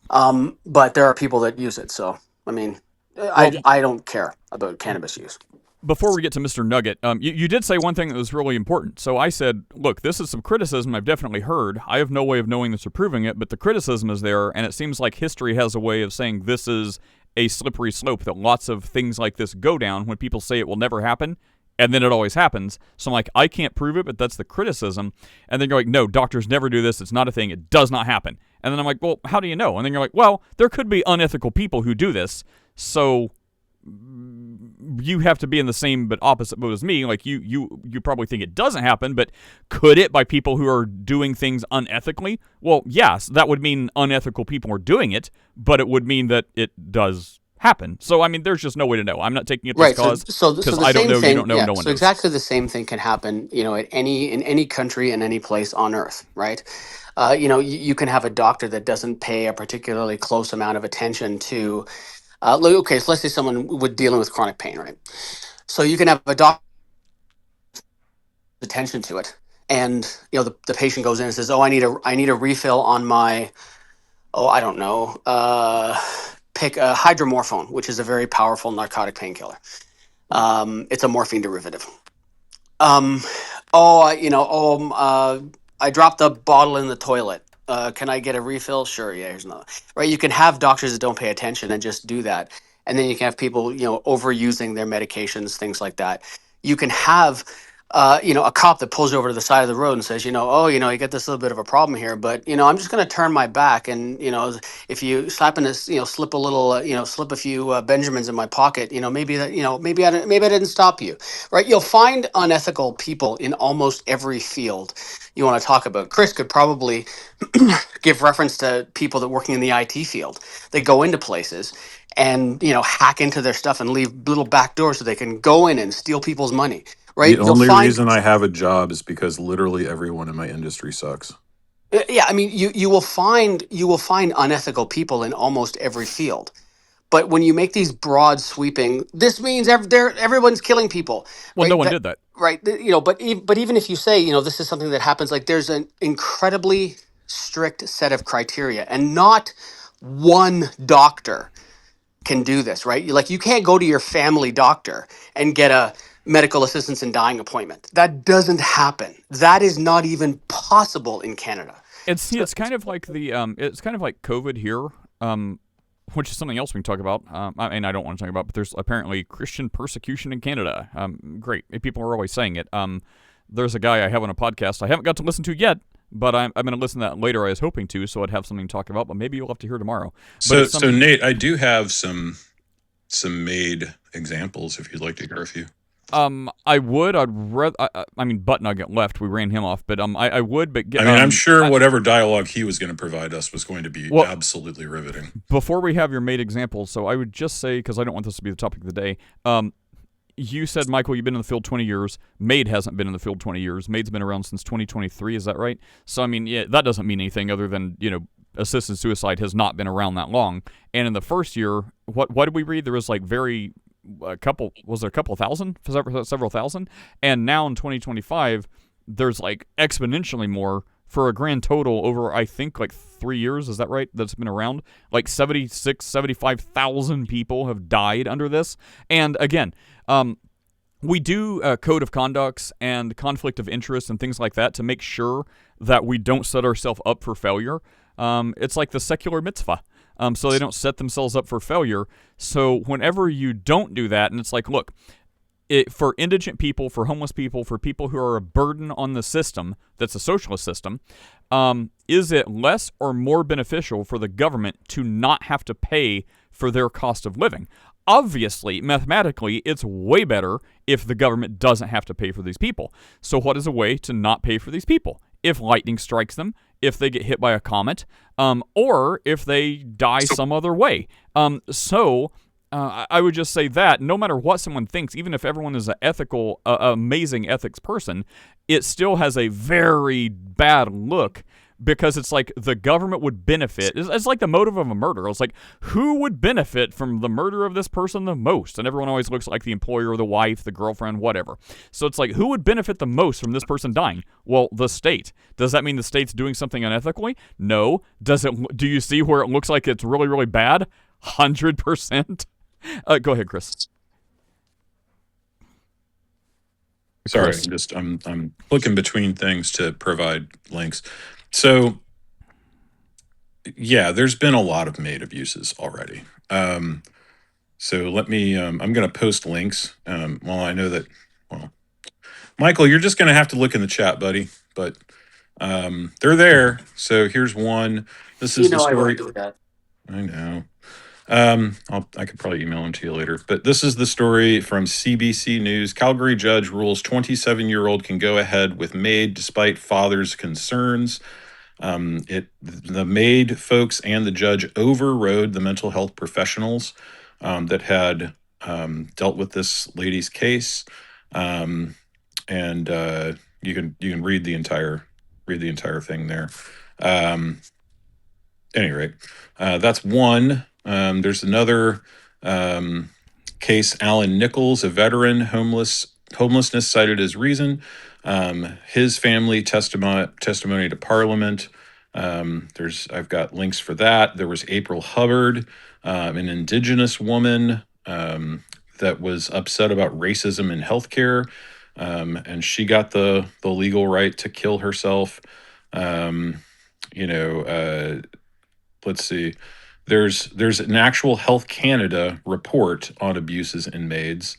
But there are people that use it. So, I mean, I don't care about cannabis use. Before we get to Mr. Nugget, you did say one thing that was really important. So I said, look, this is some criticism I've definitely heard. I have no way of knowing this or proving it, but the criticism is there, and it seems like history has a way of saying this is a slippery slope, that lots of things like this go down when people say it will never happen, and then it always happens. So I'm like, I can't prove it, but that's the criticism. And then you're like, no, doctors never do this. It's not a thing. It does not happen. And then I'm like, well, how do you know? And then you're like, well, there could be unethical people who do this. So you have to be in the same but opposite boat as me. Like you probably think it doesn't happen, but could it by people who are doing things unethically? Well, yes, that would mean unethical people are doing it, but it would mean that it does happen. So I mean, there's just no way to know. I'm not taking it this cause because I don't know. You don't know. No one knows. Exactly the same thing can happen. In any country in any place on Earth, right? You can have a doctor that doesn't pay a particularly close amount of attention to. So let's say someone with dealing with chronic pain, right? So you can have a doctor attention to it, and the patient goes in and says, "Oh, I need a refill on my, I don't know, pick a hydromorphone, which is a very powerful narcotic painkiller. It's a morphine derivative. I dropped the bottle in the toilet. Can I get a refill? Sure. Yeah, here's another. Right. You can have doctors that don't pay attention and just do that. And then you can have people, overusing their medications, things like that. You can have, a cop that pulls you over to the side of the road and says, you get this little bit of a problem here, but, I'm just going to turn my back. And, if you slip a few Benjamins in my pocket, maybe I didn't stop you. Right. You'll find unethical people in almost every field you want to talk about. Chris could probably give reference to people that working in the IT field. They go into places and, hack into their stuff and leave little back doors so they can go in and steal people's money. Right. The only reason I have a job is because literally everyone in my industry sucks. Yeah, I mean, you will find unethical people in almost every field. But when you make these broad sweeping, this means everyone's killing people. Well, right? No one did that. Right. But even if you say, this is something that happens, like there's an incredibly strict set of criteria, and not one doctor can do this, right? You can't go to your family doctor and get a medical assistance in dying appointment. That doesn't happen. That is not even possible in Canada. It's kind of like it's kind of like COVID here, which is something else we can talk about. And I don't want to talk about, but there's apparently Christian persecution in Canada. Great, people are always saying it. There's a guy I have on a podcast I haven't got to listen to yet, but I'm going to listen to that later. I was hoping to, so I'd have something to talk about. But maybe you'll have to hear tomorrow. So Nate, I do have some MAID examples if you'd like to hear a few. I would. I'd rather. I mean, Butt Nugget left. We ran him off, but I would. But I'm sure whatever dialogue he was going to provide us was going to be absolutely riveting. Before we have your MAID examples, so I would just say, because I don't want this to be the topic of the day. You said, Michael, you've been in the field 20 years. MAID hasn't been in the field 20 years. MAID's been around since 2023. Is that right? So I mean, yeah, that doesn't mean anything other than assisted suicide has not been around that long. And in the first year, what did we read? There was like a couple thousand, several thousand, and now in 2025 there's like exponentially more for a grand total over, I think, like 3 years. Is that right? That's been around. Like 75,000 people have died under this. And again, we do code of conducts and conflict of interest and things like that to make sure that we don't set ourselves up for failure. It's like the secular mitzvah. So they don't set themselves up for failure. So whenever you don't do that, and it's like, look, for indigent people, for homeless people, for people who are a burden on the system that's a socialist system, is it less or more beneficial for the government to not have to pay for their cost of living? Obviously, mathematically, it's way better if the government doesn't have to pay for these people. So what is a way to not pay for these people? If lightning strikes them, if they get hit by a comet, or if they die some other way. I would just say that no matter what someone thinks, even if everyone is an ethical, amazing ethics person, it still has a very bad look because it's like the government would benefit. It's like the motive of a murder. It's like, who would benefit from the murder of this person the most? And everyone always looks like the employer, the wife, the girlfriend, whatever. So it's like, who would benefit the most from this person dying? Well, the state. Does that mean the state's doing something unethically? No. Do you see where it looks like it's really, really bad? 100%. Go ahead, Chris. Sorry, I'm looking between things to provide links. So, yeah, there's been a lot of MAID abuses already. So let me. I'm going to post links. Well, I know that. Well, Michael, you're just going to have to look in the chat, buddy. But they're there. So here's one. This is the story. I won't do that. I know. I could probably email them to you later, but this is the story from CBC News. Calgary judge rules 27-year-old can go ahead with MAID despite father's concerns. The MAID folks and the judge overrode the mental health professionals that had dealt with this lady's case, and you can read the entire thing there. Any rate, that's one. There's another case. Alan Nichols, a veteran, homelessness cited as reason. His family testimony to Parliament. I've got links for that. There was April Hubbard, an Indigenous woman that was upset about racism in healthcare, and she got the legal right to kill herself. Let's see. There's an actual Health Canada report on abuses in MAID.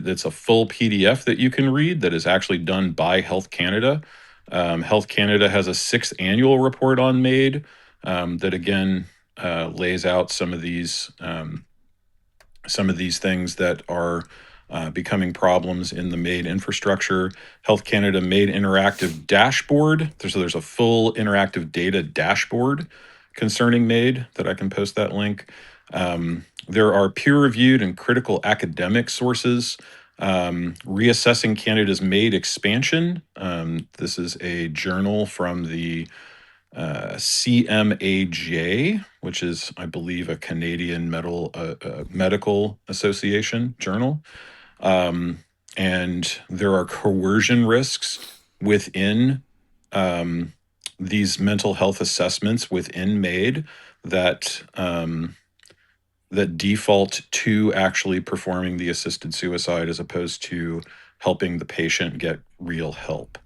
That's a full PDF that you can read that is actually done by Health Canada. Health Canada has a 6th annual report on MAID that again lays out some of these things that are becoming problems in the MAID infrastructure. Health Canada MAID interactive dashboard. There's a full interactive data dashboard concerning MAID that I can post that link. There are peer-reviewed and critical academic sources reassessing Canada's MAID expansion. This is a journal from the CMAJ, which is, I believe, a Canadian medical association journal. And there are coercion risks within these mental health assessments within MAID that default to actually performing the assisted suicide as opposed to helping the patient get real help.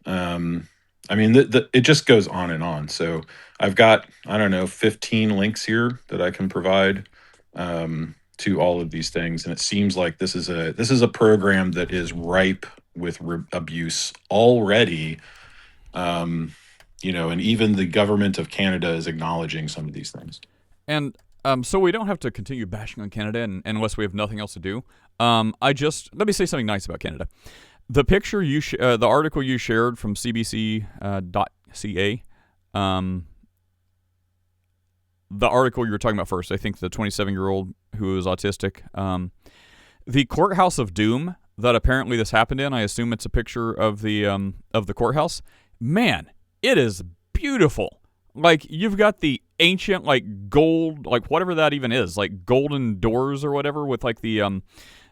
It just goes on and on. So I've got, 15 links here that I can provide to all of these things, and it seems like this is a program that is ripe with abuse already. And even the government of Canada is acknowledging some of these things. And so we don't have to continue bashing on Canada unless we have nothing else to do. Let me say something nice about Canada. The picture the article you shared from CBC.ca, the article you were talking about first, I think the 27-year-old who is autistic, the courthouse of doom that apparently this happened in, I assume it's a picture of the courthouse. Man, it is beautiful. Like, you've got the ancient, like, gold, like, whatever that even is, like, golden doors or whatever with, like, the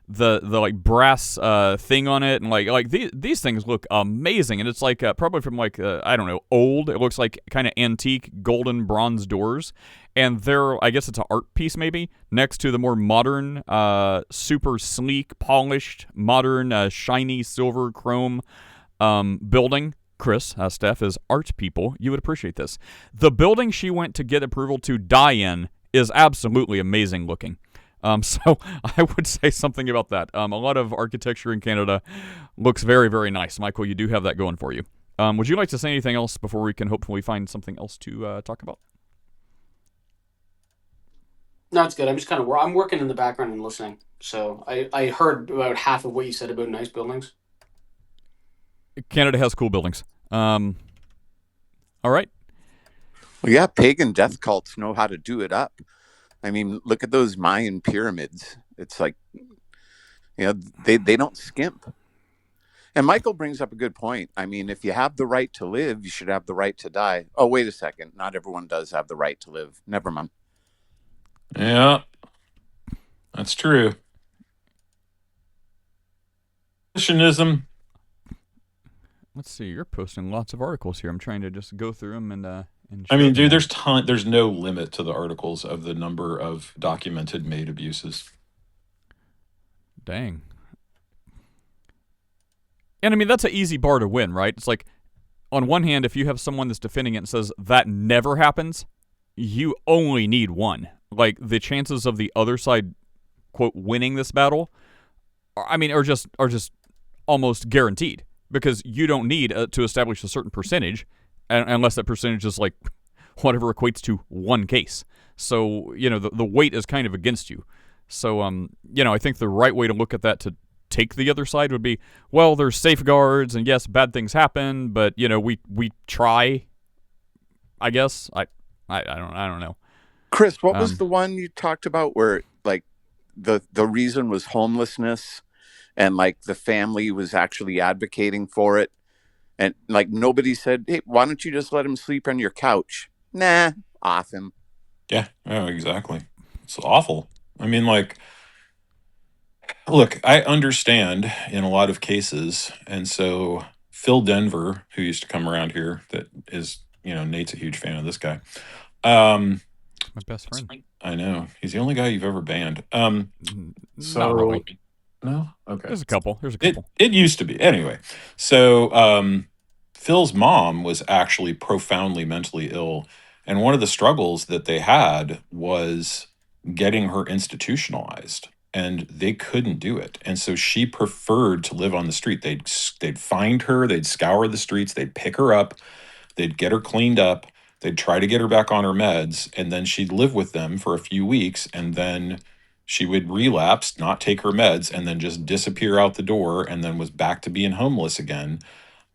the like brass thing on it, and like these things look amazing, and it's like probably from like I don't know, old. It looks like kind of antique golden bronze doors, and I guess it's an art piece maybe next to the more modern, super sleek, polished, modern, shiny silver chrome building. Chris, Steph, is art people. You would appreciate this. The building she went to get approval to die in is absolutely amazing looking. So I would say something about that. A lot of architecture in Canada looks very, very nice. Michael, you do have that going for you. Would you like to say anything else before we can hopefully find something else to talk about? No, it's good. I'm just kind of I'm working in the background and listening. So I heard about half of what you said about nice buildings. Canada has cool buildings. All right. Well, yeah, pagan death cults know how to do it up. I mean, look at those Mayan pyramids. It's like, they don't skimp. And Michael brings up a good point. I mean, if you have the right to live, you should have the right to die. Oh, wait a second. Not everyone does have the right to live. Never mind. Yeah, that's true. Christianism. Let's see. You're posting lots of articles here. I'm trying to just go through them and I mean, dude, there's no limit to the articles of the number of documented MAID abuses. Dang. And I mean, that's an easy bar to win, right? It's like, on one hand, if you have someone that's defending it and says that never happens, you only need one. Like, the chances of the other side, quote, winning this battle, are just almost guaranteed, because you don't need to establish a certain percentage, unless that percentage is like whatever equates to one case. So, the weight is kind of against you. So, I think the right way to look at that to take the other side would be, well, there's safeguards, and yes, bad things happen, but we try. I guess I don't know. Chris, what was the one you talked about where like the reason was homelessness, and like the family was actually advocating for it, and like nobody said, hey, why don't you just let him sleep on your couch? Nah, off him. Yeah, exactly. It's awful. I mean, like, look, I understand in a lot of cases, and so Phil Denver, who used to come around here, that is, Nate's a huge fan of this guy. My best friend. I know. He's the only guy you've ever banned. Not really. No? Okay. There's a couple. It used to be. Anyway, so Phil's mom was actually profoundly mentally ill, and one of the struggles that they had was getting her institutionalized, and they couldn't do it. And so she preferred to live on the street. They'd find her, they'd scour the streets, they'd pick her up, they'd get her cleaned up, they'd try to get her back on her meds, and then she'd live with them for a few weeks, and then she would relapse, not take her meds, and then just disappear out the door, and then was back to being homeless again.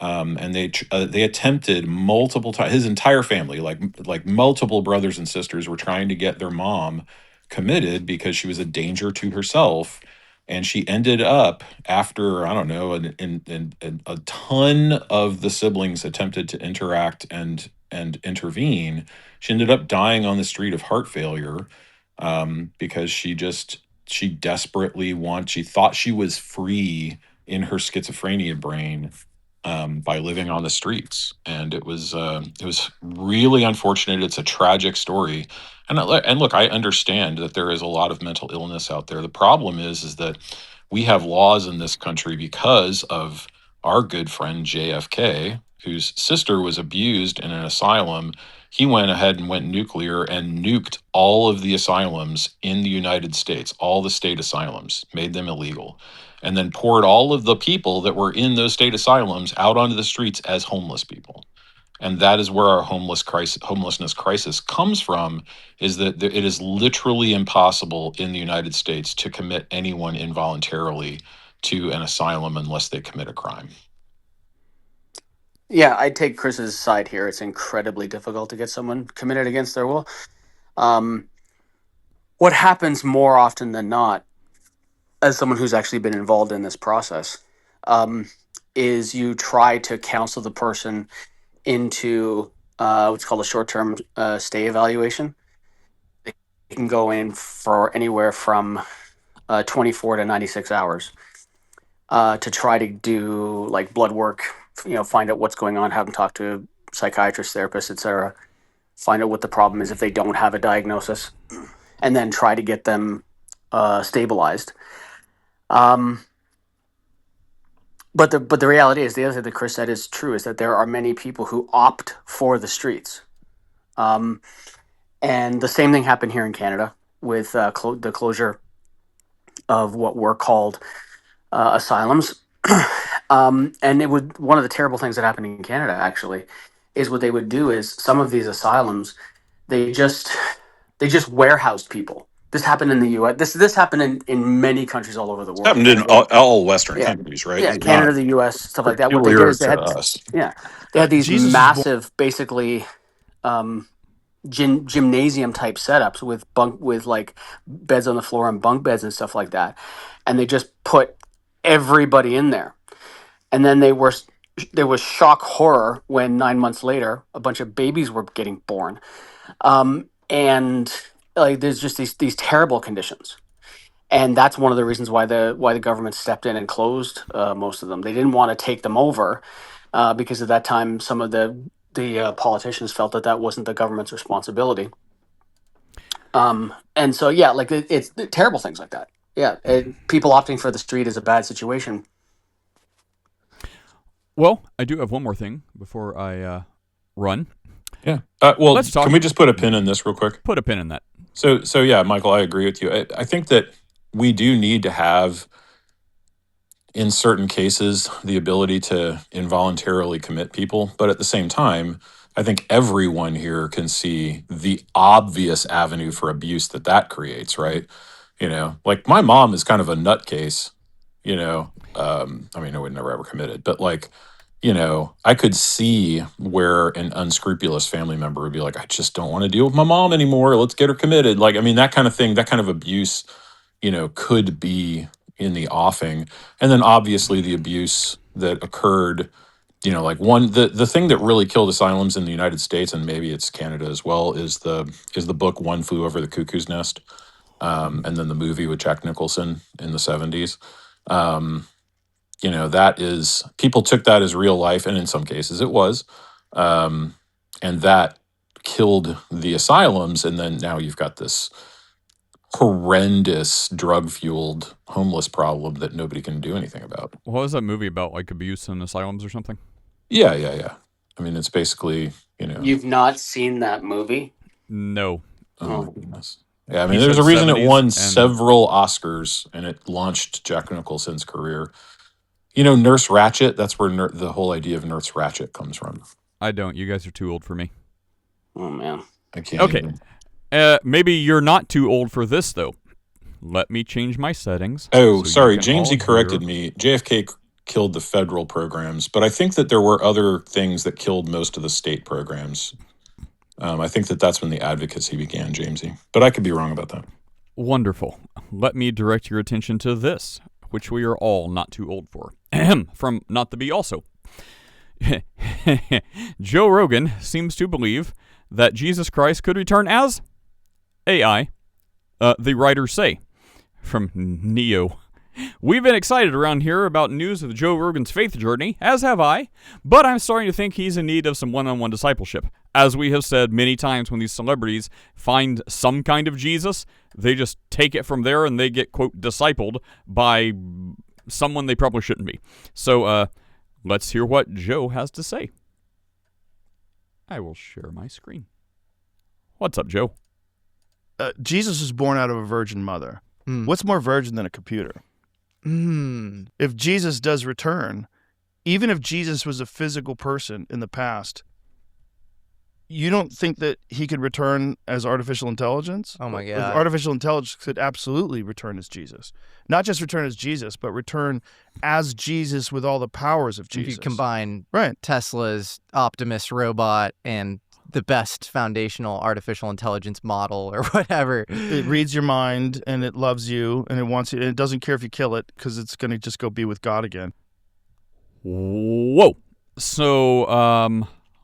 And they attempted multiple times. His entire family, like multiple brothers and sisters, were trying to get their mom committed because she was a danger to herself. And she ended up, after, I don't know, a ton of the siblings attempted to interact and intervene, she ended up dying on the street of heart failure, because she thought she was free in her schizophrenia brain, by living on the streets. And it was really unfortunate. It's a tragic story. And look, I understand that there is a lot of mental illness out there. The problem is that we have laws in this country because of our good friend JFK, whose sister was abused in an asylum. He went ahead and went nuclear and nuked all of the asylums in the United States, all the state asylums, made them illegal, and then poured all of the people that were in those state asylums out onto the streets as homeless people. And that is where our homelessness crisis comes from, is that it is literally impossible in the United States to commit anyone involuntarily to an asylum unless they commit a crime. Yeah, I'd take Chris's side here. It's incredibly difficult to get someone committed against their will. What happens more often than not, as someone who's actually been involved in this process, is you try to counsel the person into what's called a short-term stay evaluation. They can go in for anywhere from 24 to 96 hours to try to do like blood work, find out what's going on, have them talk to psychiatrists, therapists, etc. Find out what the problem is if they don't have a diagnosis, and then try to get them stabilized. But the reality is, the other thing that Chris said is true, is that there are many people who opt for the streets. And the same thing happened here in Canada with the closure of what were called asylums. And it would, one of the terrible things that happened in Canada, actually, is what they would do is some of these asylums, they just warehoused people. This happened in the U.S. This happened in many countries all over the It's world. happened in all Western Yeah, countries, right? yeah, It's not Canada, the U.S., stuff like that. What they did peculiar is to us. they had these Jesus was born. massive, basically, gymnasium type setups with like beds on the floor and bunk beds and stuff like that, and they just put everybody in there. And then there was shock horror when 9 months later a bunch of babies were getting born, and like there's just these terrible conditions. And that's one of the reasons why the government stepped in and closed most of them. They didn't want to take them over because at that time some of the politicians felt that wasn't the government's responsibility. And so yeah, like it's terrible things like that. Yeah, people opting for the street is a bad situation. Well, I do have one more thing before I run. Yeah. Well, Let's talk. Can we just put a pin in this real quick? Put a pin in that. So yeah, Michael, I agree with you. I think that we do need to have, in certain cases, the ability to involuntarily commit people. But at the same time, I think everyone here can see the obvious avenue for abuse that creates, right? Like my mom is kind of a nutcase, I mean, I would never ever committed, but like, I could see where an unscrupulous family member would be like, I just don't want to deal with my mom anymore. Let's get her committed. Like, I mean, that kind of thing, that kind of abuse, could be in the offing. And then obviously the abuse that occurred, like the thing that really killed asylums in the United States, and maybe it's Canada as well, is the book One Flew Over the Cuckoo's Nest. And then the movie with Jack Nicholson in the 70s. That is, people took that as real life, and in some cases it was. And that killed the asylums, and then now you've got this horrendous drug-fueled homeless problem that nobody can do anything about. What was that movie about, like abuse in asylums or something? Yeah. I mean, it's basically, You've not seen that movie? No. Oh my goodness. Yeah, I mean, He there's said a reason it 70s won and- several Oscars, and it launched Jack Nicholson's career. Nurse Ratched, that's where the whole idea of Nurse Ratched comes from. I don't. You guys are too old for me. Oh, man. I can't. Okay. Even. Maybe you're not too old for this, though. Let me change my settings. Oh, so sorry. you can all Jamesy corrected hear. me. JFK killed the federal programs, but I think that there were other things that killed most of the state programs. I think that's when the advocacy began, Jamesy. But I could be wrong about that. Wonderful. Let me direct your attention to this, which we are all not too old for. From Not the Bee also. Joe Rogan seems to believe that Jesus Christ could return as AI, the writers say. From Neo. We've been excited around here about news of Joe Rogan's faith journey, as have I, but I'm starting to think he's in need of some one-on-one discipleship. As we have said many times, when these celebrities find some kind of Jesus, they just take it from there and they get, quote, discipled by someone they probably shouldn't be. So, let's hear what Joe has to say. I will share my screen. What's up, Joe? Jesus was born out of a virgin mother. What's more virgin than a computer? If Jesus does return, even if Jesus was a physical person in the past, you don't think that he could return as artificial intelligence? Oh my God. Artificial intelligence could absolutely return as Jesus. Not just return as Jesus, but return as Jesus with all the powers of Jesus. If you combine Right. Tesla's Optimus robot and the best foundational artificial intelligence model or whatever. It reads your mind and it loves you and it wants you, and it doesn't care if you kill it because it's going to just go be with God again. Whoa. So,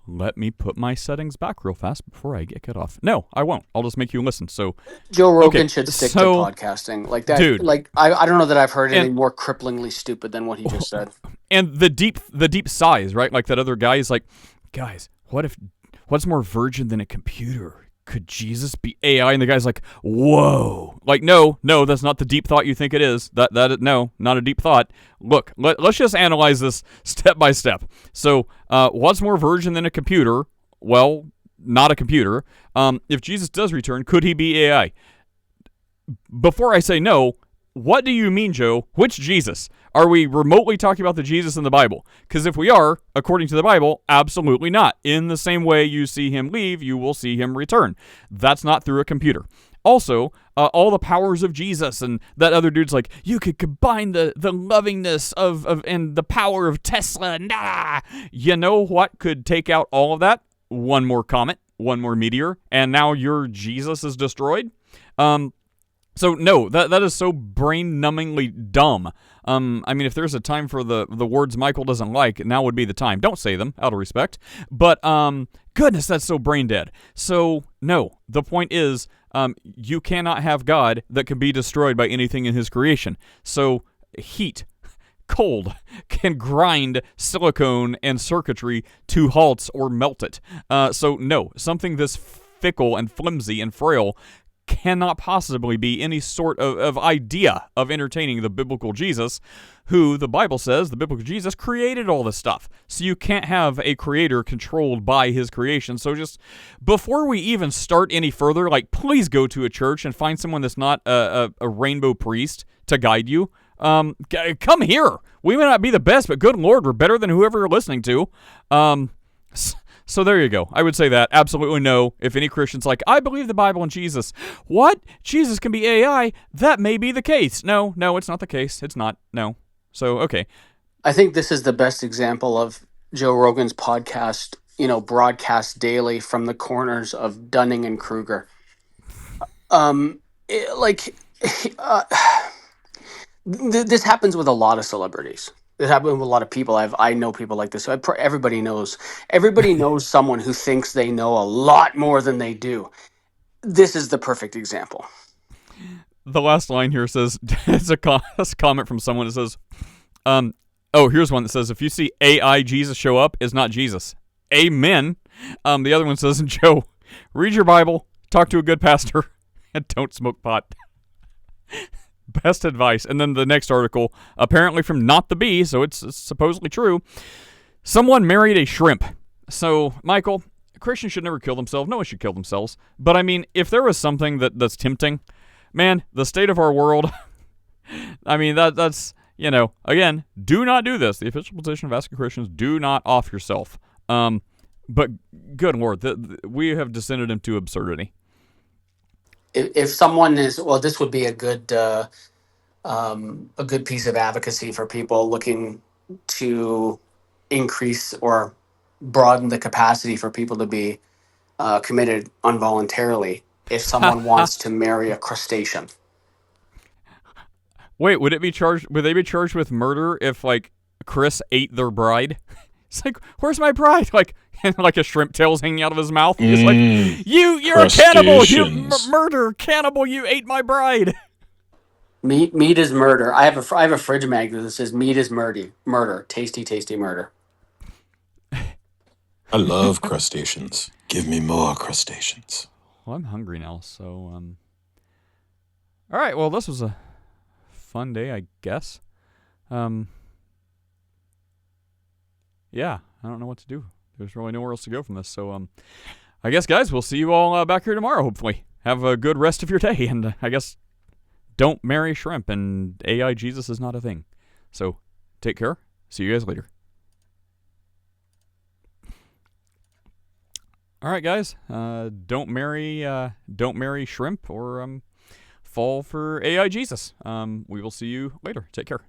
let me put my settings back real fast before I get cut off. No, I won't. I'll just make you listen. So Joe Rogan okay, should stick to so, podcasting like that. dude, Like I don't know that I've heard anything and more cripplingly stupid than what he just said. and the deep sighs, right? Like that other guy is like, guys, what's more virgin than a computer? Could Jesus be AI? And the guy's like, whoa. Like, no, that's not the deep thought you think it is. No, not a deep thought. Look, let's just analyze this step by step. So, what's more virgin than a computer? Well, not a computer. If Jesus does return, could he be AI? Before I say no, what do you mean, Joe? Which Jesus? Are we remotely talking about the Jesus in the Bible? Because if we are, according to the Bible, absolutely not. In the same way you see him leave, you will see him return. That's not through a computer. Also, all the powers of Jesus, and that other dude's like, you could combine the lovingness of and the power of Tesla. Nah. You know what could take out all of that? One more comet, one more meteor, and now your Jesus is destroyed? So no, that is so brain-numbingly dumb. I mean, if there's a time for the words Michael doesn't like, now would be the time. Don't say them, out of respect. But, goodness, that's so brain-dead. So, no, the point is, you cannot have God that can be destroyed by anything in his creation. So, heat, cold, can grind silicone and circuitry to halts or melt it. So, no, something this fickle and flimsy and frail cannot possibly be any sort of idea of entertaining the biblical Jesus, who the Bible says, the biblical Jesus, created all this stuff. So you can't have a creator controlled by his creation. So just before we even start any further, like, please go to a church and find someone that's not a rainbow priest to guide you. Come here. We may not be the best, but good Lord, we're better than whoever you're listening to. So there you go. I would say that. Absolutely no. If any Christian's like, I believe the Bible and Jesus. What? Jesus can be AI? That may be the case. No, it's not the case. It's not. No. So, okay. I think this is the best example of Joe Rogan's podcast, broadcast daily from the corners of Dunning and Kruger. This happens with a lot of celebrities. It happens with a lot of people. I know people like this. Everybody knows someone who thinks they know a lot more than they do. This is the perfect example. The last line here says, it's a comment from someone that says, here's one that says, if you see AI Jesus show up, it's not Jesus. Amen. The other one says, Joe, read your Bible, talk to a good pastor, and don't smoke pot. Best advice. And then the next article, apparently from Not the Bee, so it's supposedly true. Someone married a shrimp. So, Michael, Christians should never kill themselves. No one should kill themselves. But I mean, if there was something that's tempting, man, the state of our world, I mean, that's, again, do not do this. The official position of asking Christians, do not off yourself. But good Lord, we have descended into absurdity. If someone is, this would be a good piece of advocacy for people looking to increase or broaden the capacity for people to be committed involuntarily. If someone wants to marry a crustacean, wait, would they be charged with murder if, like, Chris ate their bride? It's like, where's my bride? Like a shrimp tail's hanging out of his mouth. It's like, you're a cannibal. You murder cannibal. You ate my bride. Meat is murder. I have a fridge magnet that says meat is murder. Tasty murder. I love crustaceans. Give me more crustaceans. Well, I'm hungry now, so all right, well, this was a fun day, I guess. Yeah, I don't know what to do. There's really nowhere else to go from this. So, I guess, guys, we'll see you all back here tomorrow, hopefully. Have a good rest of your day, and I guess don't marry shrimp, and AI Jesus is not a thing. So, take care. See you guys later. All right, guys. Don't marry shrimp or fall for AI Jesus. We will see you later. Take care.